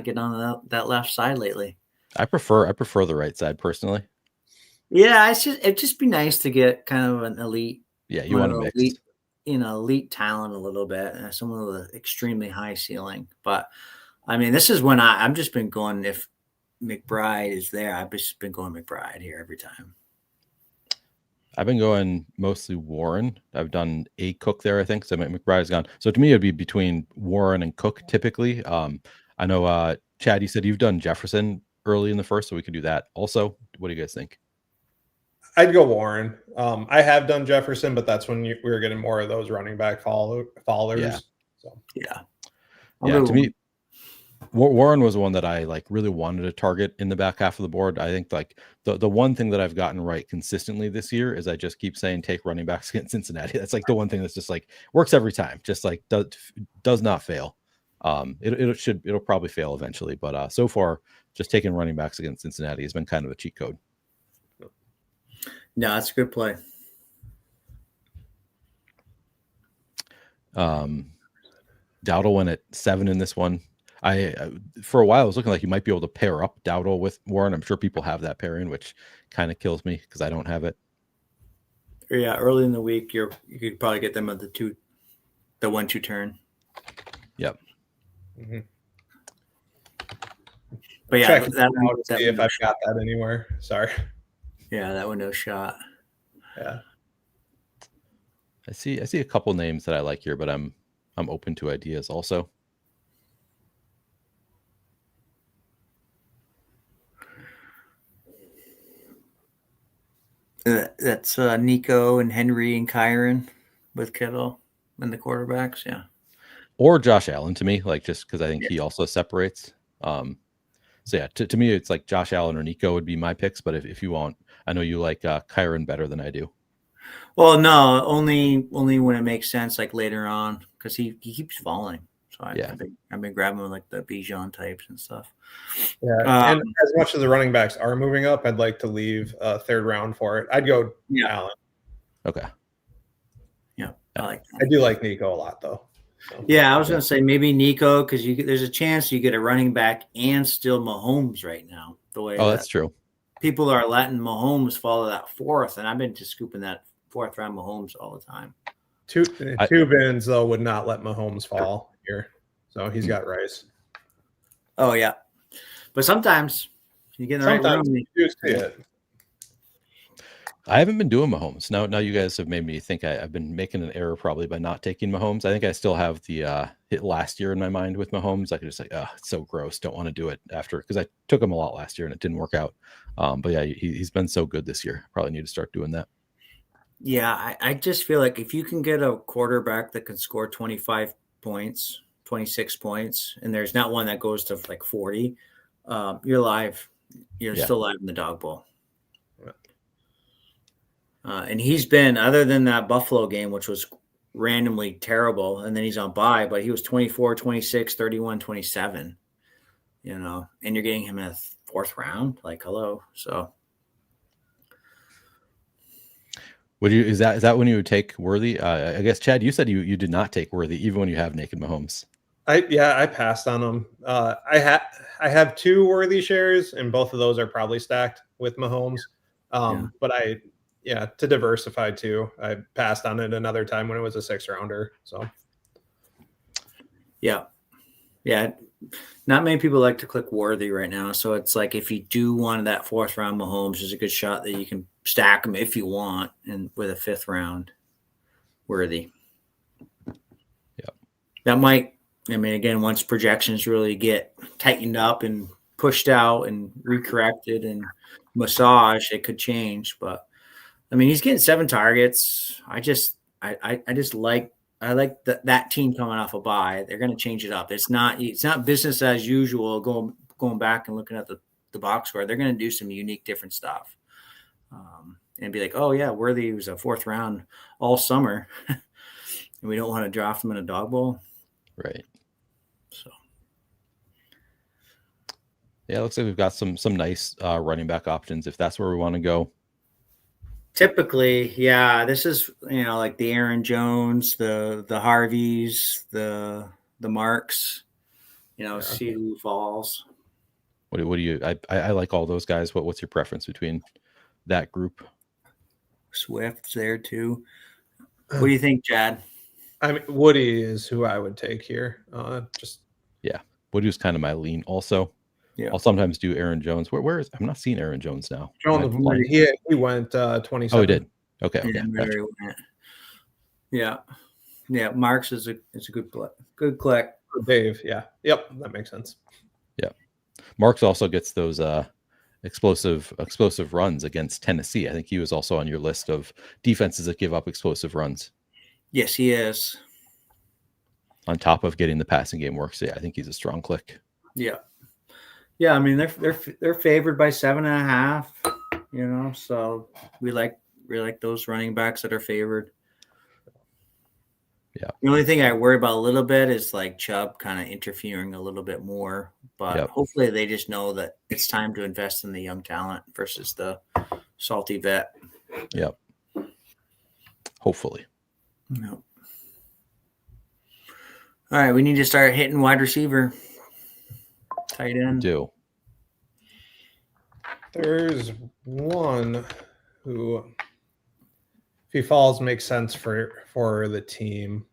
[SPEAKER 1] get on that left side lately.
[SPEAKER 2] I prefer the right side personally.
[SPEAKER 1] Yeah, it'd just be nice to get kind of an elite.
[SPEAKER 2] Yeah, you want to mix.
[SPEAKER 1] Elite talent a little bit, and someone with an extremely high ceiling. But I mean, this is when I've just been going. If McBride is there, I've just been going McBride here every time.
[SPEAKER 2] I've been going mostly Warren. I've done a Cook there, I think. So McBride's gone. So to me, it'd be between Warren and Cook typically. I know, Chad, you said you've done Jefferson early in the first, so we could do that also. What do you guys think?
[SPEAKER 3] I'd go Warren. I have done Jefferson, but that's when we were getting more of those running back followers.
[SPEAKER 2] Yeah.
[SPEAKER 3] So.
[SPEAKER 2] To me, Warren was one that I like really wanted to target in the back half of the board. I think like the one thing that I've gotten right consistently this year is I just keep saying take running backs against Cincinnati. That's like the one thing that's just like works every time. Just like does not fail. It'll probably fail eventually, but so far just taking running backs against Cincinnati has been kind of a cheat code.
[SPEAKER 1] No, that's a good play.
[SPEAKER 2] Dowdle went at 7 in this one. I for a while I was looking like you might be able to pair up Dowdle with Warren. I'm sure people have that pairing, which kind of kills me because I don't have it.
[SPEAKER 1] Yeah, early in the week, you could probably get them at the 1-2 turn.
[SPEAKER 2] Yep.
[SPEAKER 3] Mm-hmm.
[SPEAKER 1] But yeah,
[SPEAKER 3] Check
[SPEAKER 1] that
[SPEAKER 3] out to see if I've got that anywhere. Sorry.
[SPEAKER 1] Yeah, that window shot.
[SPEAKER 3] Yeah.
[SPEAKER 2] I see a couple names that I like here, but I'm open to ideas also.
[SPEAKER 1] That's Nico and Henry and Kyron with Kittle and the quarterbacks. Yeah.
[SPEAKER 2] Or Josh Allen to me, like just because I think he also separates. So yeah, to me, it's like Josh Allen or Nico would be my picks. But if you want, I know you like Kyron better than I do.
[SPEAKER 1] Well, no, only when it makes sense, like later on, because he keeps falling. So I've been grabbing like the Bijan types and stuff.
[SPEAKER 3] Yeah, and as much as the running backs are moving up, I'd like to leave a third round for it. I'd go Allen.
[SPEAKER 2] Okay.
[SPEAKER 1] Yeah, I like that.
[SPEAKER 3] I do like Nico a lot, though. So.
[SPEAKER 1] Yeah, I was going to say maybe Nico because there's a chance you get a running back and still Mahomes right now. The way
[SPEAKER 2] that's true.
[SPEAKER 1] People are letting Mahomes fall to that fourth, and I've been just scooping that fourth round Mahomes all the time.
[SPEAKER 3] Two bins though would not let Mahomes fall here, so he's got Rice.
[SPEAKER 1] Oh yeah, but sometimes you get in the right room.
[SPEAKER 3] You do see it.
[SPEAKER 2] I haven't been doing Mahomes. Now you guys have made me think I've been making an error probably by not taking Mahomes. I think I still have the hit last year in my mind with Mahomes. I could just say, it's so gross. Don't want to do it after because I took him a lot last year and it didn't work out. But yeah, he's been so good this year. Probably need to start doing that.
[SPEAKER 1] Yeah, I just feel like if you can get a quarterback that can score 25 points, 26 points, and there's not one that goes to like 40, you're live. You're still live in the Dawg Bowl. And he's been, other than that Buffalo game, which was randomly terrible, and then he's on bye, but he was 24, 26, 31, 27, and you're getting him in a fourth round. Like, hello. So.
[SPEAKER 2] Is that when you would take Worthy? I guess, Chad, you said you did not take Worthy even when you have naked Mahomes.
[SPEAKER 3] I passed on them. I have 2 Worthy shares, and both of those are probably stacked with Mahomes. But to diversify too, I passed on it another time when it was a 6-rounder. So yeah. Not many people like to click Worthy right now. So it's like if you do want that 4th round Mahomes, there's a good shot that you can stack them if you want, and with a 5th round Worthy.
[SPEAKER 2] Yeah,
[SPEAKER 1] that might. I mean, again, once projections really get tightened up and pushed out and recorrected and massaged, it could change. But I mean, he's getting 7 targets. I like that team coming off a bye. They're going to change it up. It's not business as usual. Going back and looking at the box score, they're going to do some unique, different stuff, and be like, oh yeah, Worthy was a 4th round all summer, and we don't want to draft him in a Dawg Bowl,
[SPEAKER 2] right?
[SPEAKER 1] So
[SPEAKER 2] yeah, it looks like we've got some nice running back options if that's where we want to go.
[SPEAKER 1] Typically, yeah, this is like the Aaron Jones, the Harveys, the Marks, see who falls.
[SPEAKER 2] What do you? I like all those guys. What's your preference between that group?
[SPEAKER 1] Swift's there too. What do you think, Chad?
[SPEAKER 3] I mean, Woody is who I would take here.
[SPEAKER 2] Woody's kind of my lean also. Yeah, I'll sometimes do Aaron Jones. Where is? I'm not seeing Aaron Jones now.
[SPEAKER 3] He went 27.
[SPEAKER 2] Oh, he did. Okay.
[SPEAKER 1] Gotcha. Yeah. Marks is a good click.
[SPEAKER 3] Dave. Yeah. Yep. That makes sense.
[SPEAKER 2] Yeah. Marks also gets those explosive runs against Tennessee. I think he was also on your list of defenses that give up explosive runs.
[SPEAKER 1] Yes, he is.
[SPEAKER 2] On top of getting the passing game work, so yeah, I think he's a strong click.
[SPEAKER 1] Yeah. I mean, they're favored by 7.5. So we like those running backs that are favored.
[SPEAKER 2] Yeah.
[SPEAKER 1] The only thing I worry about a little bit is like Chubb kind of interfering a little bit more, but hopefully they just know that it's time to invest in the young talent versus the salty vet.
[SPEAKER 2] Yep. Hopefully.
[SPEAKER 1] No. All right, we need to start hitting wide receiver, tight end.
[SPEAKER 2] Do.
[SPEAKER 3] There's one who, if he falls, makes sense for the team.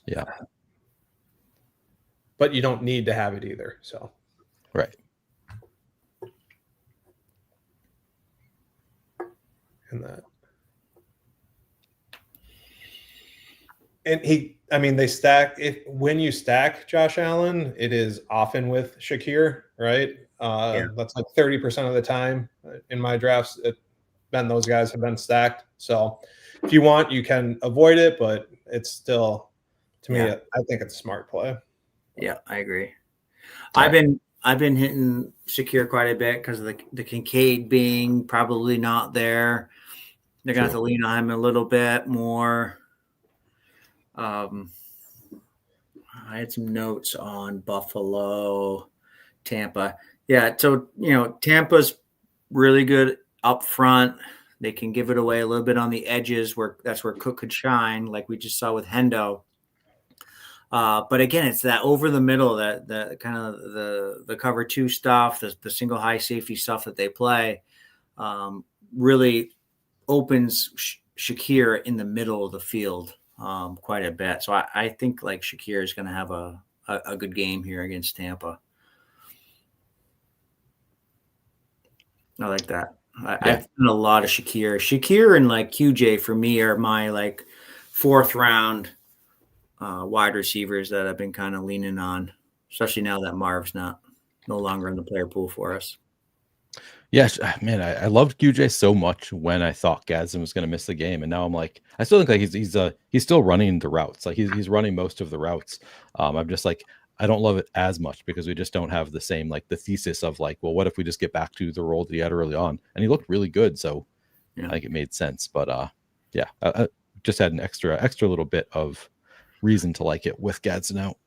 [SPEAKER 2] Yeah.
[SPEAKER 3] But you don't need to have it either. So
[SPEAKER 2] Right.
[SPEAKER 3] And that. And they stack when you stack Josh Allen, it is often with Shakir, right? That's like 30% of the time in my drafts. Those guys have been stacked. So if you want, you can avoid it, but it's still, to me, I think it's a smart play.
[SPEAKER 1] Yeah, I agree. Yeah. I've been hitting Shakir quite a bit because of the Kincaid being probably not there. They're gonna have to lean on him a little bit more. I had some notes on Buffalo, Tampa. Yeah, so Tampa's really good up front. They can give it away a little bit on the edges that's where Cook could shine, like we just saw with Hendo. But again, it's that over the middle, that kind of the cover 2 stuff, the single high safety stuff that they play, really opens Shakir in the middle of the field quite a bit. So I think like Shakir is going to have a good game here against Tampa. I like that. I've done a lot of Shakir. Shakir and like QJ for me are my like 4th round wide receivers that I've been kind of leaning on, especially now that Marv's no longer in the player pool for us.
[SPEAKER 2] Yes, man, I loved QJ so much when I thought Gadsden was going to miss the game, and now I'm like, I still think like he's still running the routes, like he's running most of the routes. I'm just like, I don't love it as much because we just don't have the same like the thesis of like, well, what if we just get back to the role that he had early on, and he looked really good, so I think it made sense. But I just had an extra little bit of reason to like it with Gadsden out.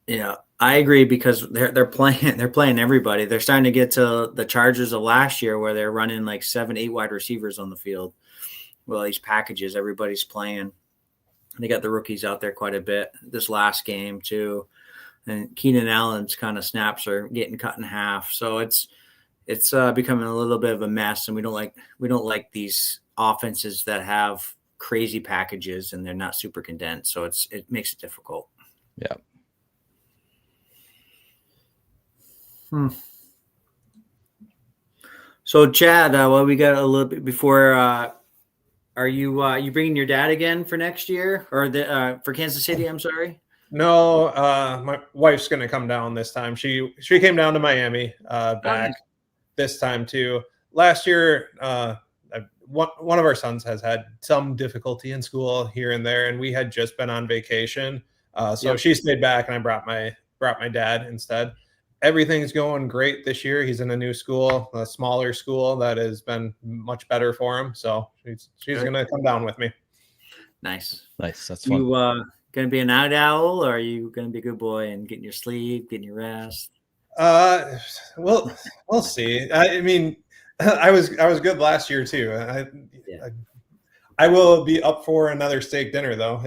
[SPEAKER 1] Yeah, I agree because they're playing everybody. They're starting to get to the Chargers of last year where they're running like 7-8 wide receivers on the field. Well, these packages, everybody's playing. They got the rookies out there quite a bit this last game too. And Keenan Allen's kind of snaps are getting cut in half. So it's becoming a little bit of a mess, and we don't like these offenses that have crazy packages and they're not super condensed. So it makes it difficult.
[SPEAKER 2] Yeah.
[SPEAKER 1] So Chad, well, we got a little bit before. Are you bringing your dad again for next year or for Kansas City? I'm sorry.
[SPEAKER 3] No, my wife's going to come down this time. She came down to Miami back this time too. Last year, one of our sons has had some difficulty in school here and there, and we had just been on vacation. So she stayed back, and I brought my dad instead. Everything's going great this year. He's in a new school, a smaller school that has been much better for him. So she's going to come down with me.
[SPEAKER 1] Nice.
[SPEAKER 2] That's fun.
[SPEAKER 1] You going to be a night owl, or are you going to be a good boy and getting your sleep, getting your rest?
[SPEAKER 3] We'll see. I mean, I was good last year too. I will be up for another steak dinner though.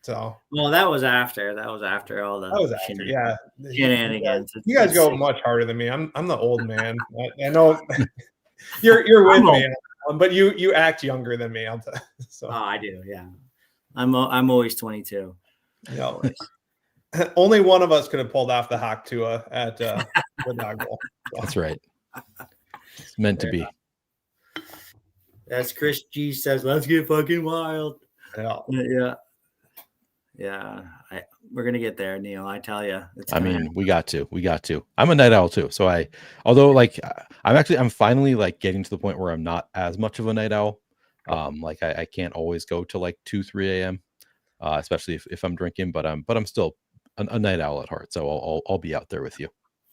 [SPEAKER 1] Well, that was after all the shenanigans.
[SPEAKER 3] You guys go much harder than me. I'm the old man. I know you're with me, but you act younger than me. So.
[SPEAKER 1] Oh, I do. Yeah, I'm always 22.
[SPEAKER 3] No, only one of us could have pulled off the Hawk Tua at the Dawg Bowl. So.
[SPEAKER 2] That's right. It's meant to be.
[SPEAKER 1] That's Chris G says, let's get fucking wild. Yeah. We're going to get there, Neil. I tell you.
[SPEAKER 2] We got to. I'm a night owl too. So I'm finally like getting to the point where I'm not as much of a night owl. Like I can't always go to like 2-3 a.m. Especially if I'm drinking, but I'm still a night owl at heart. So I'll be out there with you.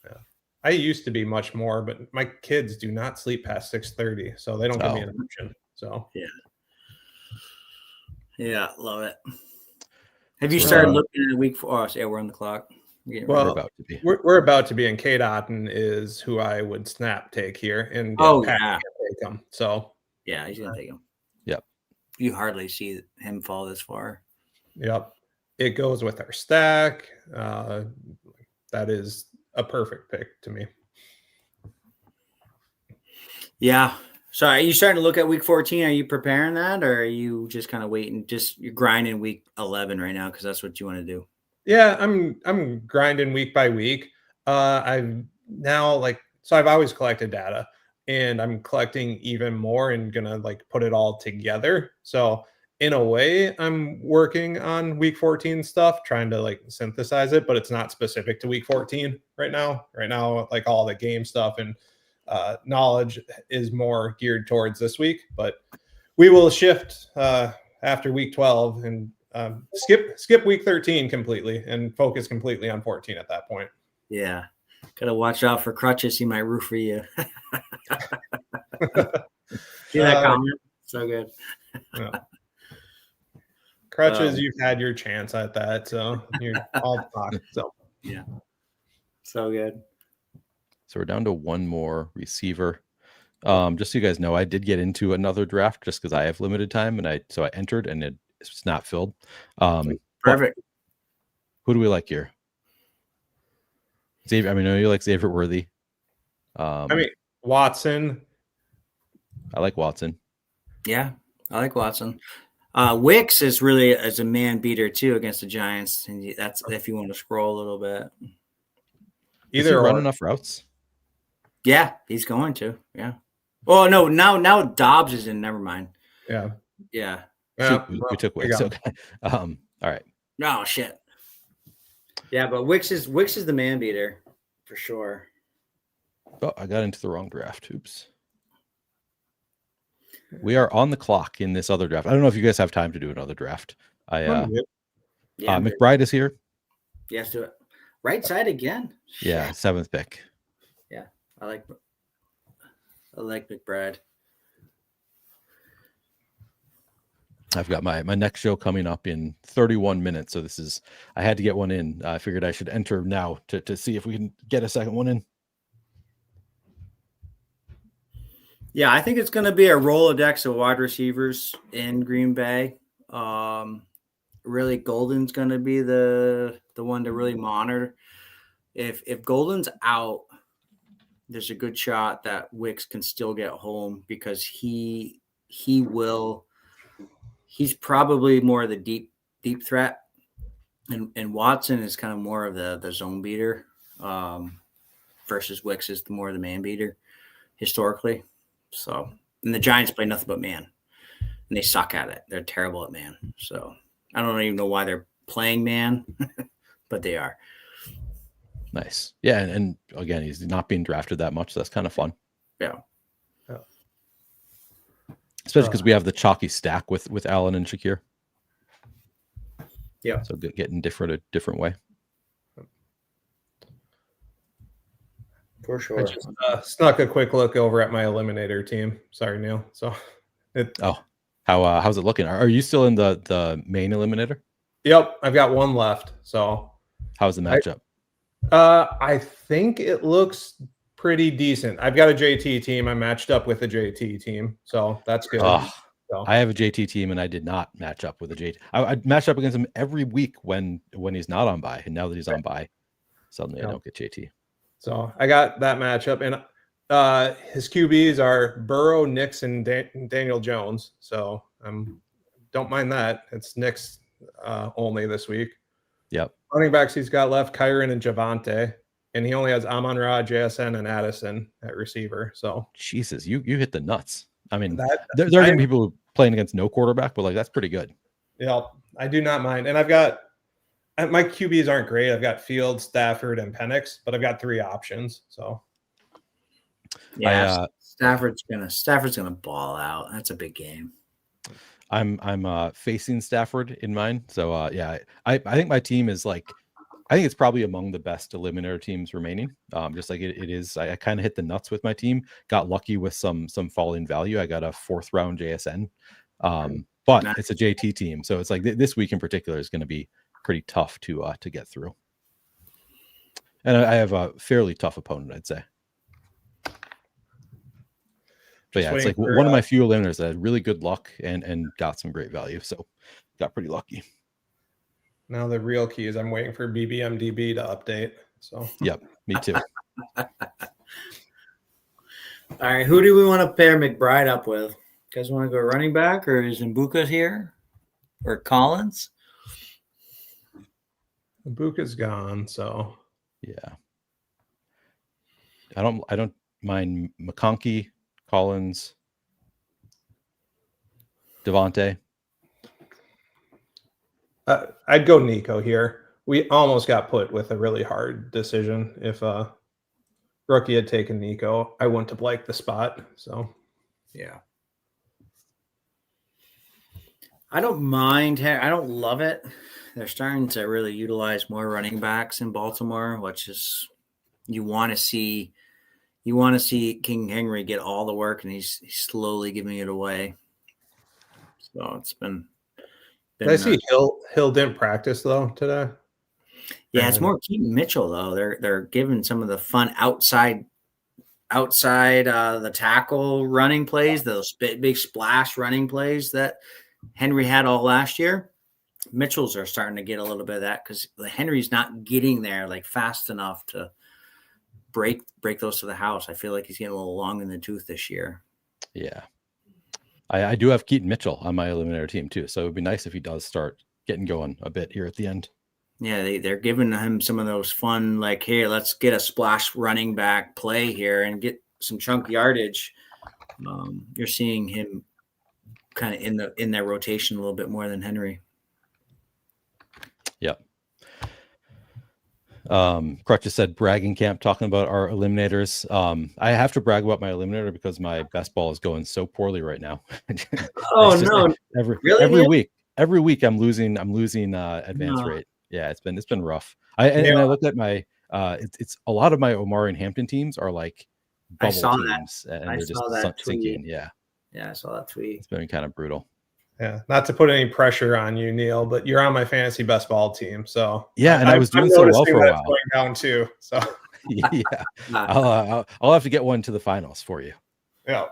[SPEAKER 3] Yeah. I used to be much more, but my kids do not sleep past 6:30, so they don't give me an option. So
[SPEAKER 1] yeah, love it. Have you started looking at week 4? Oh, yeah, we're on the clock.
[SPEAKER 3] Well,
[SPEAKER 2] about to be.
[SPEAKER 3] We're about to be, and Kate Otten is who I would snap take here, and
[SPEAKER 1] Oh,
[SPEAKER 3] Pat
[SPEAKER 1] yeah.
[SPEAKER 3] can take him. So
[SPEAKER 1] Yeah, he's gonna take him.
[SPEAKER 2] Yep.
[SPEAKER 1] You hardly see him fall this far.
[SPEAKER 3] yep, it goes with our stack. That is a perfect pick to me.
[SPEAKER 1] Yeah. So are you starting to look at week 14? Are you preparing that, or are you just kind of waiting? You're grinding week 11 right now because that's what you want to do.
[SPEAKER 3] Yeah, I'm grinding week by week. I've now I've always collected data, and I'm collecting even more and gonna like put it all together. So in a way, I'm working on week 14 stuff, trying to like synthesize it, but it's not specific to week 14 right now. Right now, like all the game stuff and knowledge is more geared towards this week, but we will shift after week 12 and skip week 13 completely and focus completely on 14 at that point.
[SPEAKER 1] Yeah. Gotta watch out for crutches. He might roof for you. See that comment? So good.
[SPEAKER 3] Yeah. Crutches, you've had your chance at that, so you're all talk. So
[SPEAKER 1] yeah. So good.
[SPEAKER 2] So we're down to one more receiver. Just so you guys know, I did get into another draft just because I have limited time, and I entered and it's not filled.
[SPEAKER 1] Perfect.
[SPEAKER 2] Who do we like here? Xavier. I mean, I know you like Xavier Worthy.
[SPEAKER 3] Watson.
[SPEAKER 2] I like Watson.
[SPEAKER 1] Yeah, I like Watson. Wicks is really as a man beater too against the Giants, and that's if you want to scroll a little bit.
[SPEAKER 2] Does he run enough routes?
[SPEAKER 1] Yeah, he's going to. Yeah. Oh no, now Dobbs is in. Never mind.
[SPEAKER 3] Yeah.
[SPEAKER 1] Yeah.
[SPEAKER 2] Shoot, we took Wicks. Okay. All right.
[SPEAKER 1] No shit. Yeah, but Wicks is the man beater for sure.
[SPEAKER 2] Oh, I got into the wrong draft. Oops. We are on the clock in this other draft. I don't know if you guys have time to do another draft. McBride is here.
[SPEAKER 1] Yes, do it. Right side again.
[SPEAKER 2] Yeah, 7th pick.
[SPEAKER 1] Yeah, I like McBride.
[SPEAKER 2] I've got my next show coming up in 31 minutes. So I had to get one in. I figured I should enter now to see if we can get a second one in.
[SPEAKER 1] Yeah, I think it's going to be a Rolodex of wide receivers in Green Bay. Really, Golden's going to be the one to really monitor. If Golden's out, there's a good shot that Wicks can still get home because he will. He's probably more of the deep threat, and Watson is kind of more of the zone beater, versus Wicks is more of the man beater historically. So, and the Giants play nothing but man, and they suck at it. They're terrible at man. So I don't even know why they're playing man, but they are.
[SPEAKER 2] Nice. Yeah, and again, he's not being drafted that much. So that's kind of fun.
[SPEAKER 1] Yeah.
[SPEAKER 2] Especially because we have the chalky stack with Allen and Shakir.
[SPEAKER 1] Yeah.
[SPEAKER 2] So getting a different way.
[SPEAKER 1] For sure.
[SPEAKER 3] I just snuck a quick look over at my eliminator team. Sorry, Neil. So
[SPEAKER 2] how's it looking? Are you still in the main eliminator?
[SPEAKER 3] Yep, I've got one left. So
[SPEAKER 2] how's the matchup?
[SPEAKER 3] I think it looks pretty decent. I've got a JT team. I matched up with a JT team, so that's good. So.
[SPEAKER 2] I have a JT team, and I did not match up with a JT. I matched up against him every week when he's not on bye, and now that he's on bye, suddenly I don't get JT.
[SPEAKER 3] So I got that matchup, and his QBs are Burrow, Nix, and Daniel Jones. So don't mind that. It's Nix only this week.
[SPEAKER 2] Yep.
[SPEAKER 3] Running backs he's got left, Kyron and Javante. And he only has Amon-Ra, JSN, and Addison at receiver. So
[SPEAKER 2] Jesus, you hit the nuts. I mean, there are going to be people playing against no quarterback, but that's pretty good.
[SPEAKER 3] Yeah, I do not mind. And I've got my QBs aren't great. I've got Fields, Stafford, and Penix, but I've got 3 options. So
[SPEAKER 1] yeah, Stafford's gonna ball out. That's a big game.
[SPEAKER 2] I'm facing Stafford in mine. So I think my team is I think it's probably among the best eliminator teams remaining. Just like it is. I kind of hit the nuts with my team. Got lucky with some falling value. I got a 4th round JSN. But it's a JT team. So it's like this week in particular is going to be pretty tough to get through. And I have a fairly tough opponent, I'd say. But yeah, it's like one of my few eliminators that had really good luck and got some great value. So got pretty lucky.
[SPEAKER 3] Now the real key is I'm waiting for BBMDB to update. So
[SPEAKER 2] yep, me too.
[SPEAKER 1] All right, who do we want to pair McBride up with? You guys want to go running back, or is Mbuka here, or Collins?
[SPEAKER 3] Mbuka's gone, so
[SPEAKER 2] yeah. I don't mind McConkey, Collins, Devontae.
[SPEAKER 3] I'd go Nico here. We almost got put with a really hard decision. If rookie had taken Nico, I wouldn't have liked the spot. So
[SPEAKER 1] yeah, I don't mind. I don't love it. They're starting to really utilize more running backs in Baltimore, which is you want to see. You want to see King Henry get all the work, and he's slowly giving it away. So it's been
[SPEAKER 3] I see Hill didn't practice though today.
[SPEAKER 1] Yeah, it's more Keaton Mitchell though. They're giving some of the fun outside the tackle running plays, those big splash running plays that Henry had all last year. Mitchell's are starting to get a little bit of that because Henry's not getting there like fast enough to break those to the house. I feel like he's getting a little long in the tooth this year.
[SPEAKER 2] Yeah. I do have Keaton Mitchell on my eliminator team too, so it would be nice if he does start getting going a bit here at the end.
[SPEAKER 1] Yeah, they're giving him some of those fun, like, hey, let's get a splash running back play here and get some chunk yardage. You're seeing him kind of in their rotation a little bit more than Henry.
[SPEAKER 2] Yep. Crutch just said bragging camp talking about our eliminators. I have to brag about my eliminator because my best ball is going so poorly right now.
[SPEAKER 1] Oh no!
[SPEAKER 2] Every week I'm losing advance rate. Yeah, it's been rough. And I looked at my it's a lot of my Omari and Hampton teams are like bubble teams, and they're just sinking. Yeah,
[SPEAKER 1] I saw that tweet.
[SPEAKER 2] It's been kind of brutal.
[SPEAKER 3] Yeah, not to put any pressure on you, Neil, but you're on my fantasy best ball team, so
[SPEAKER 2] yeah, and I was doing so well for a while.
[SPEAKER 3] Going down too, so
[SPEAKER 2] yeah, I'll have to get one to the finals for you.
[SPEAKER 3] Yeah.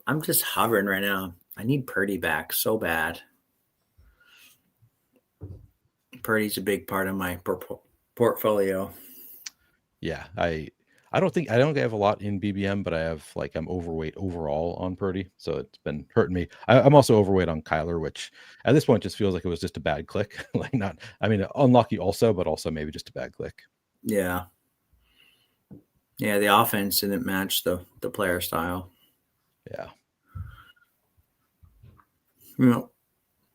[SPEAKER 1] I'm just hovering right now. I need Purdy back so bad. Purdy's a big part of my portfolio.
[SPEAKER 2] Yeah, I don't have a lot in BBM, but I have I'm overweight overall on Purdy, so it's been hurting me. I'm also overweight on Kyler, which at this point just feels like it was just a bad click. Unlucky also, but also maybe just a bad click.
[SPEAKER 1] Yeah. Yeah, the offense didn't match the player style.
[SPEAKER 2] Yeah.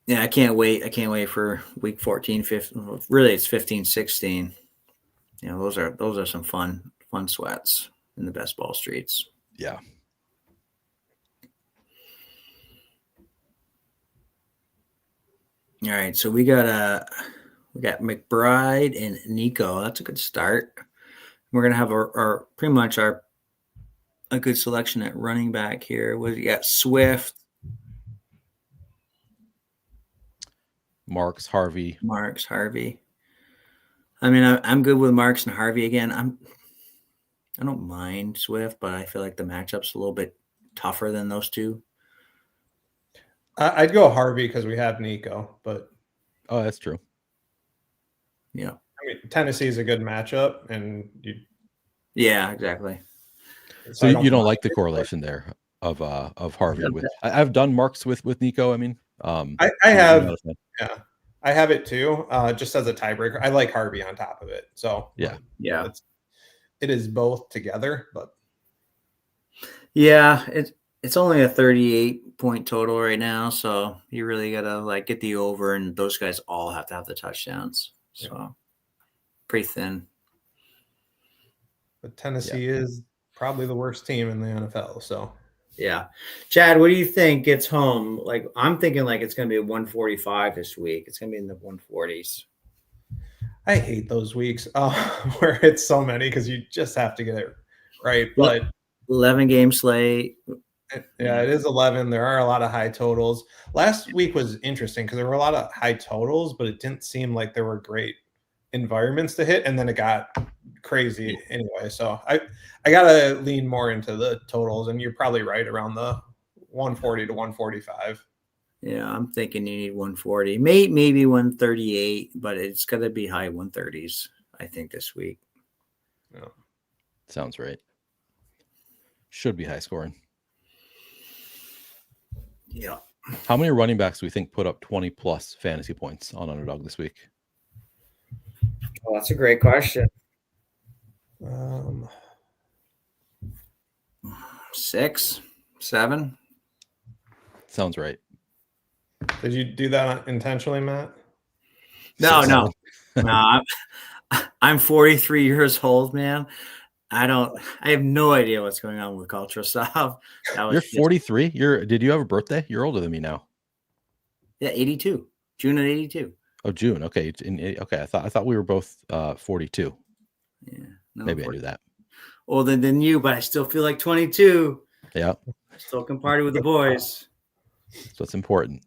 [SPEAKER 1] Yeah, I can't wait for week 14, 15. Really, it's 15, 16. Those are some fun sweats in the best ball streets.
[SPEAKER 2] Yeah.
[SPEAKER 1] All right, so we got McBride and Nico. That's a good start. We're gonna have our pretty much a good selection at running back here. We got Swift,
[SPEAKER 2] Marks, Harvey.
[SPEAKER 1] I mean, I'm good with Marks and Harvey again. I don't mind Swift, but I feel like the matchup's a little bit tougher than those two.
[SPEAKER 3] I'd go Harvey because we have Nico, but
[SPEAKER 2] that's true.
[SPEAKER 1] Yeah,
[SPEAKER 3] I mean Tennessee's a good matchup, and
[SPEAKER 1] yeah, exactly.
[SPEAKER 2] So you don't like the correlation there of Harvey with? I've done Marks with Nico. I mean,
[SPEAKER 3] I have. Yeah, I have it too. Just as a tiebreaker, I like Harvey on top of it. So
[SPEAKER 1] yeah,
[SPEAKER 3] it is both together, but
[SPEAKER 1] yeah, it's only a 38-point total right now, so you really gotta get the over, and those guys all have to have the touchdowns. So pretty thin.
[SPEAKER 3] But Tennessee is probably the worst team in the NFL. So
[SPEAKER 1] yeah, Chad, what do you think gets home? I'm thinking it's going to be a 145 this week. It's going to be in the 140s.
[SPEAKER 3] I hate those weeks where it's so many because you just have to get it right. But
[SPEAKER 1] 11 game slate.
[SPEAKER 3] Yeah, it is 11. There are a lot of high totals. Last week was interesting because there were a lot of high totals, but it didn't seem like there were great environments to hit, and then it got crazy anyway. So I gotta lean more into the totals, and you're probably right around the 140 to 145.
[SPEAKER 1] Yeah, I'm thinking you need 140, maybe 138, but it's gonna be high 130s, I think, this week.
[SPEAKER 3] Yeah.
[SPEAKER 2] Sounds right. Should be high scoring.
[SPEAKER 1] Yeah.
[SPEAKER 2] How many running backs do we think put up 20 plus fantasy points on Underdog this week?
[SPEAKER 1] Well, that's a great question. 6, 7.
[SPEAKER 2] Sounds right.
[SPEAKER 3] Did you do that intentionally, Matt?
[SPEAKER 1] No. I'm 43 years old, man. I have no idea what's going on with culture stuff.
[SPEAKER 2] You're 43. Did you have a birthday? You're older than me now.
[SPEAKER 1] Yeah, 82. June of 82.
[SPEAKER 2] Oh, June. Okay. Okay. I thought we were both 42.
[SPEAKER 1] Yeah. No,
[SPEAKER 2] maybe 40. I knew that.
[SPEAKER 1] Older than you, but I still feel like 22.
[SPEAKER 2] Yeah.
[SPEAKER 1] Still can party with the boys.
[SPEAKER 2] So it's important.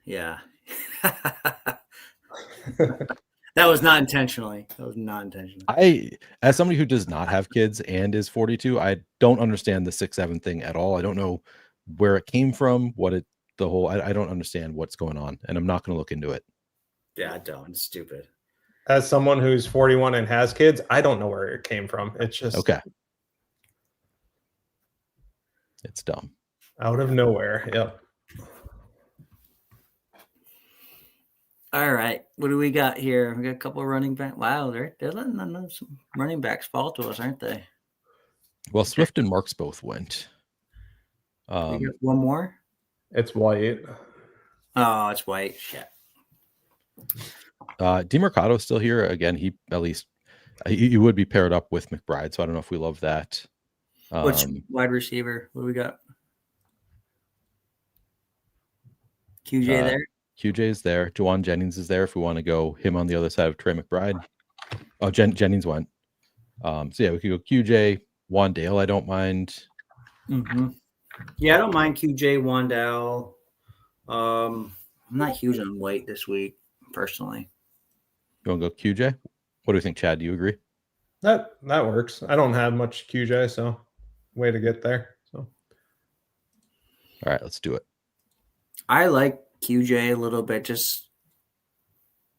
[SPEAKER 1] Yeah. That was not intentionally. As somebody who does not have kids and is 42, I don't understand the 6-7 thing at all. I don't know where it came from, I don't understand what's going on, and I'm not going to look into it. Yeah, I don't. It's stupid.
[SPEAKER 3] As someone who's 41 and has kids, I don't know where it came from. It's just
[SPEAKER 2] okay. It's dumb.
[SPEAKER 3] Out of nowhere. Yep.
[SPEAKER 1] All right. What do we got here? We got a couple of running backs. Wow, they're letting some running backs fall to us, aren't they?
[SPEAKER 2] Well, Swift and Marks both went.
[SPEAKER 1] We got one more?
[SPEAKER 3] It's White.
[SPEAKER 1] Oh, it's White. Shit.
[SPEAKER 2] DeMarcado's still here. Again, he at least he would be paired up with McBride, so I don't know if we love that.
[SPEAKER 1] Which wide receiver? What do we got? QJ there?
[SPEAKER 2] QJ is there. Juwan Jennings is there if we want to go him on the other side of Trey McBride. Oh, Jennings went. So yeah, we could go QJ, Wandale. I don't mind.
[SPEAKER 1] Mm-hmm. Yeah, I don't mind QJ, Wandale. I'm not huge on White this week, personally.
[SPEAKER 2] You want to go QJ? What do you think, Chad? Do you agree?
[SPEAKER 3] That works. I don't have much QJ, so way to get there. So,
[SPEAKER 2] all right, let's do it.
[SPEAKER 1] I like QJ a little bit. Just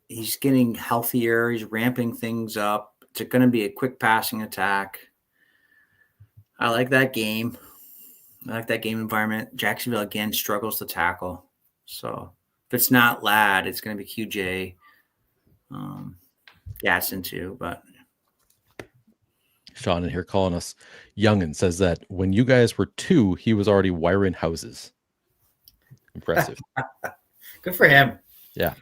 [SPEAKER 1] he's getting healthier. He's ramping things up. It's going to be a quick passing attack. I like that game. I like that game environment. Jacksonville again struggles to tackle. So if it's not Ladd, it's going to be QJ. Gatson too, but
[SPEAKER 2] Sean in here calling us young and says that when you guys were 2, he was already wiring houses. Impressive.
[SPEAKER 1] Good for him.
[SPEAKER 2] Yeah.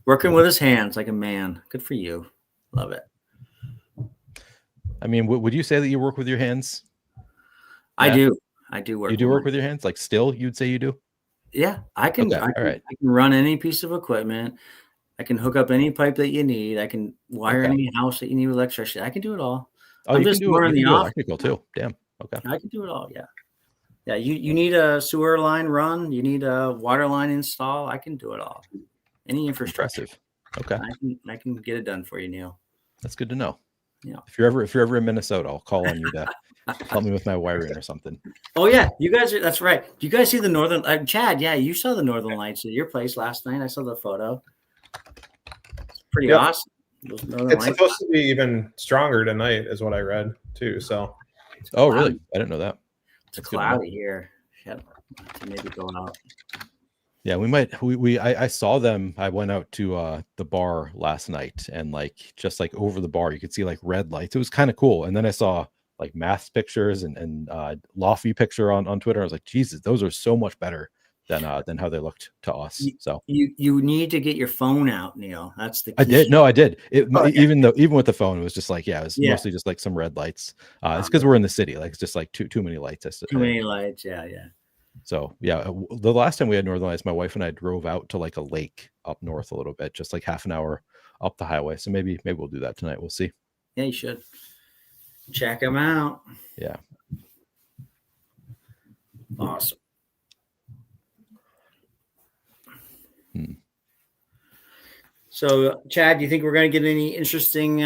[SPEAKER 1] Working with his hands like a man. Good for you. Love it.
[SPEAKER 2] I mean, would you say that you work with your hands?
[SPEAKER 1] I do. I do work.
[SPEAKER 2] You do work with your hands? Like still, you'd say you do?
[SPEAKER 1] Yeah, I can.
[SPEAKER 2] Okay.
[SPEAKER 1] I can run any piece of equipment. I can hook up any pipe that you need. I can wire any house that you need with electricity. I can do it all.
[SPEAKER 2] Oh, you can do electrical too. Damn. Okay.
[SPEAKER 1] I can do it all. Yeah. Yeah. You need a sewer line run. You need a water line install. I can do it all. Any infrastructure.
[SPEAKER 2] Impressive. Okay.
[SPEAKER 1] I can get it done for you, Neil.
[SPEAKER 2] That's good to know.
[SPEAKER 1] Yeah.
[SPEAKER 2] If you're ever in Minnesota, I'll call on you to help me with my wiring or something.
[SPEAKER 1] Oh yeah, you guys are. That's right. Do you guys see the northern? Chad, yeah, you saw the northern lights at your place last night. I saw the photo. It's pretty awesome.
[SPEAKER 3] It's supposed to be even stronger tonight, is what I read too. So.
[SPEAKER 2] Oh really? I didn't know that.
[SPEAKER 1] It's cloudy here. Yep. Maybe go out.
[SPEAKER 2] Yeah, we might. I saw them. I went out to the bar last night, and just over the bar, you could see red lights. It was kind of cool. And then I saw Math's pictures and Lofty picture on Twitter. I was like, Jesus, those are so much better than how they looked to us. So
[SPEAKER 1] you need to get your phone out, Neil. That's the key.
[SPEAKER 2] I did. No, I did. Even with the phone, it was just it was mostly just some red lights. It's because we're in the city. It's just too many lights.
[SPEAKER 1] Too many lights. Yeah.
[SPEAKER 2] So yeah, the last time we had northern lights, my wife and I drove out to a lake up north a little bit, just half an hour up the highway. So maybe we'll do that tonight. We'll see.
[SPEAKER 1] Yeah, you should check them out.
[SPEAKER 2] Yeah.
[SPEAKER 1] Awesome. So, Chad, do you think we're going to get any interesting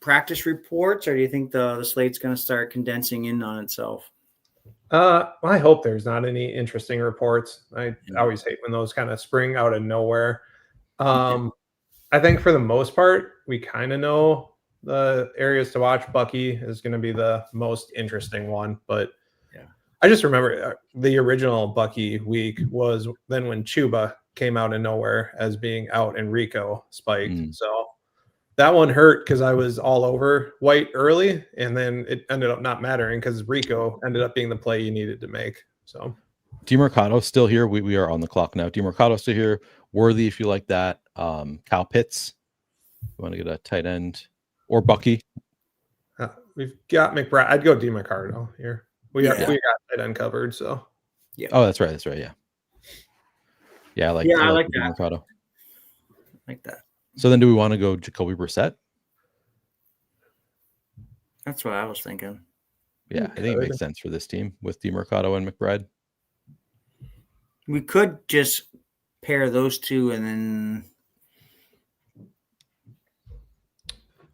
[SPEAKER 1] practice reports, or do you think the slate's going to start condensing in on itself?
[SPEAKER 3] I hope there's not any interesting reports. I always hate when those kind of spring out of nowhere. I think for the most part, we kind of know the areas to watch. Bucky is going to be the most interesting one, but I just remember the original Bucky week was then when Chuba came out of nowhere as being out and Rico spiked. So that one hurt because I was all over White early, and then it ended up not mattering because Rico ended up being the play you needed to make. So
[SPEAKER 2] DeMercado's still here. We are on the clock now. DeMercado's still here. Worthy, if you like that. Kyle Pitts, you want to get a tight end, or Bucky.
[SPEAKER 3] We've got McBride. I'd go DeMercado here. We got tight end covered. So
[SPEAKER 2] Oh, that's right. Yeah, I like
[SPEAKER 1] that.
[SPEAKER 2] DeMercado.
[SPEAKER 1] Like that.
[SPEAKER 2] So then, do we want to go Jacoby Brissett?
[SPEAKER 1] That's what I was thinking.
[SPEAKER 2] Yeah, I think it makes sense for this team with DeMercado and McBride.
[SPEAKER 1] We could just pair those two and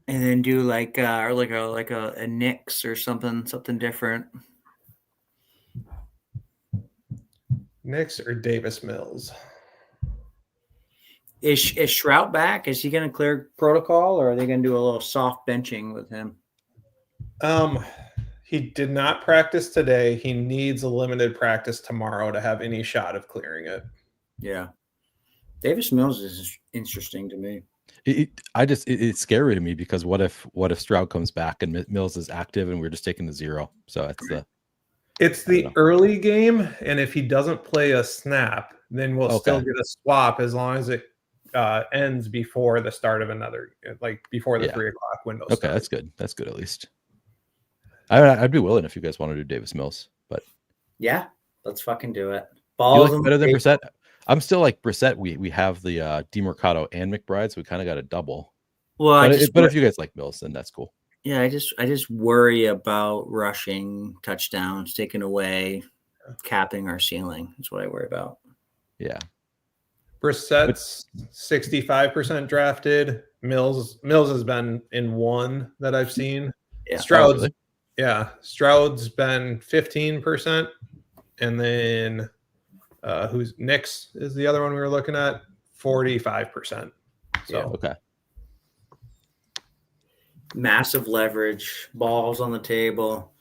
[SPEAKER 1] then do like a Knicks or something different.
[SPEAKER 3] Knicks or Davis Mills?
[SPEAKER 1] Is Shrout back? Is he going to clear protocol, or are they going to do a little soft benching with him?
[SPEAKER 3] He did not practice today. He needs a limited practice tomorrow to have any shot of clearing it.
[SPEAKER 1] Yeah. Davis Mills is interesting to me.
[SPEAKER 2] It's scary to me because what if Stroud comes back and Mills is active and we're just taking the 0? So
[SPEAKER 3] it's the early game, and if he doesn't play a snap, then we'll still get a swap as long as it ends before the start of another, like before the 3 o'clock window.
[SPEAKER 2] Okay, starts. That's good. That's good at least. I'd be willing if you guys want to do Davis Mills, but
[SPEAKER 1] yeah, let's fucking do it.
[SPEAKER 2] Balls, you like better than Brissett? I'm still like Brissett. We have the DeMercado and McBride, so we kind of got a double.
[SPEAKER 1] Well,
[SPEAKER 2] but if you guys like Mills, then that's cool.
[SPEAKER 1] Yeah, I just worry about rushing touchdowns, taking away, capping our ceiling. That's what I worry about.
[SPEAKER 2] Yeah.
[SPEAKER 3] Brissett's 65% drafted. Mills has been in one that I've seen.
[SPEAKER 1] Yeah.
[SPEAKER 3] Stroud's Stroud's been 15%, and then who's Knicks is the other one we were looking at, 45%. So
[SPEAKER 2] okay.
[SPEAKER 1] Massive leverage, balls on the table,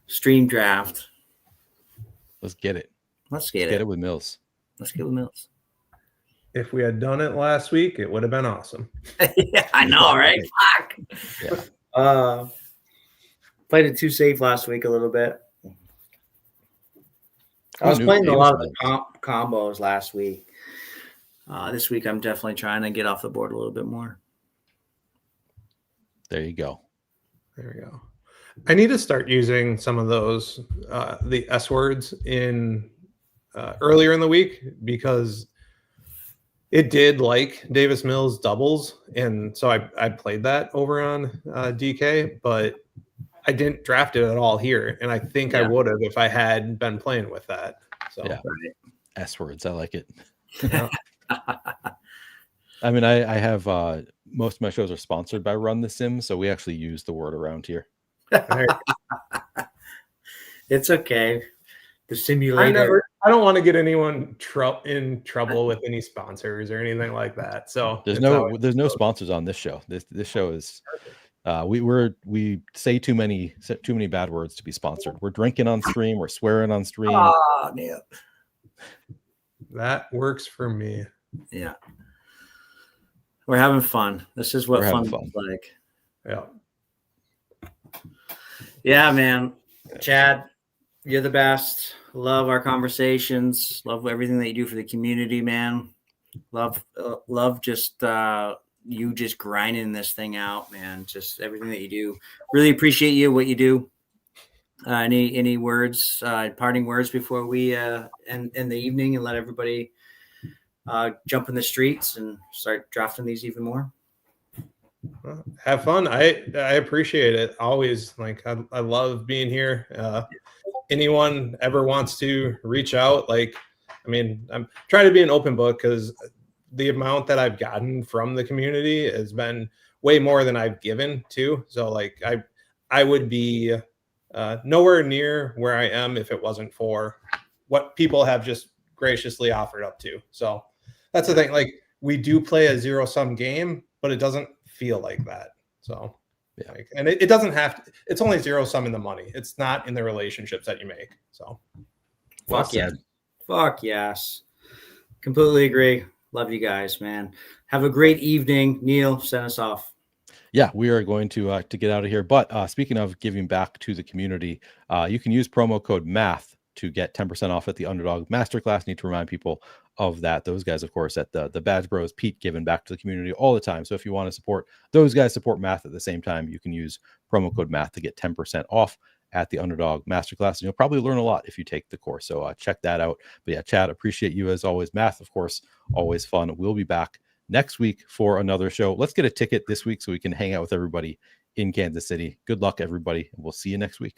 [SPEAKER 1] stream draft.
[SPEAKER 2] Let's get it.
[SPEAKER 1] Let's get
[SPEAKER 2] it with Mills.
[SPEAKER 1] Let's get with Mills.
[SPEAKER 3] If we had done it last week, it would have been awesome.
[SPEAKER 1] Yeah, I know, right? Fuck. Yeah. Played it too safe last week a little bit. I was playing a lot of the combos last week. This week, I'm definitely trying to get off the board a little bit more.
[SPEAKER 2] There you go.
[SPEAKER 3] There we go. I need to start using some of those, the S words in earlier in the week, because it did like Davis Mills doubles. And so I played that over on DK, but I didn't draft it at all here. And I think I would have if I had been playing with that. So
[SPEAKER 2] S words. I like it. I mean, I have most of my shows are sponsored by Run the Sim, so we actually use the word around here.
[SPEAKER 1] It's okay. The simulator.
[SPEAKER 3] I don't want to get anyone in trouble with any sponsors or anything like that. So
[SPEAKER 2] there's no sponsors on this show. This show is we say too many bad words to be sponsored. We're drinking on stream. We're swearing on stream.
[SPEAKER 1] Oh, yeah.
[SPEAKER 3] That works for me.
[SPEAKER 1] Yeah. We're having fun. This is what fun is like.
[SPEAKER 3] Yeah.
[SPEAKER 1] Yeah, man. Chad, you're the best. Love our conversations. Love everything that you do for the community, man. Love just you just grinding this thing out, man. Just everything that you do. Really appreciate you, what you do. Any words, parting words before we end the evening and let everybody jump in the streets and start drafting these even more?
[SPEAKER 3] Have fun. I appreciate it. Always, like, I love being here. Anyone ever wants to reach out, like, I mean, I'm trying to be an open book because the amount that I've gotten from the community has been way more than I've given too. So like I would be nowhere near where I am if it wasn't for what people have just graciously offered up to. So that's the thing. Like, we do play a zero-sum game, but it doesn't feel like that. So
[SPEAKER 2] yeah,
[SPEAKER 3] like, and it doesn't have to, it's only zero-sum in the money. It's not in the relationships that you make. So
[SPEAKER 1] fuck yes. Fuck yes. Completely agree. Love you guys, man. Have a great evening. Neil, send us off.
[SPEAKER 2] Yeah, we are going to get out of here. But speaking of giving back to the community, you can use promo code MATH to get 10% off at the Underdog Masterclass. Need to remind people of that. Those guys, of course, at the Badge Bros, Pete, giving back to the community all the time. So if you want to support those guys, support Math at the same time, you can use promo code MATH to get 10% off at the Underdog Masterclass. And you'll probably learn a lot if you take the course. So check that out. But yeah, Chad, appreciate you as always. Math, of course, always fun. We'll be back next week for another show. Let's get a ticket this week so we can hang out with everybody in Kansas City. Good luck, everybody. And we'll see you next week.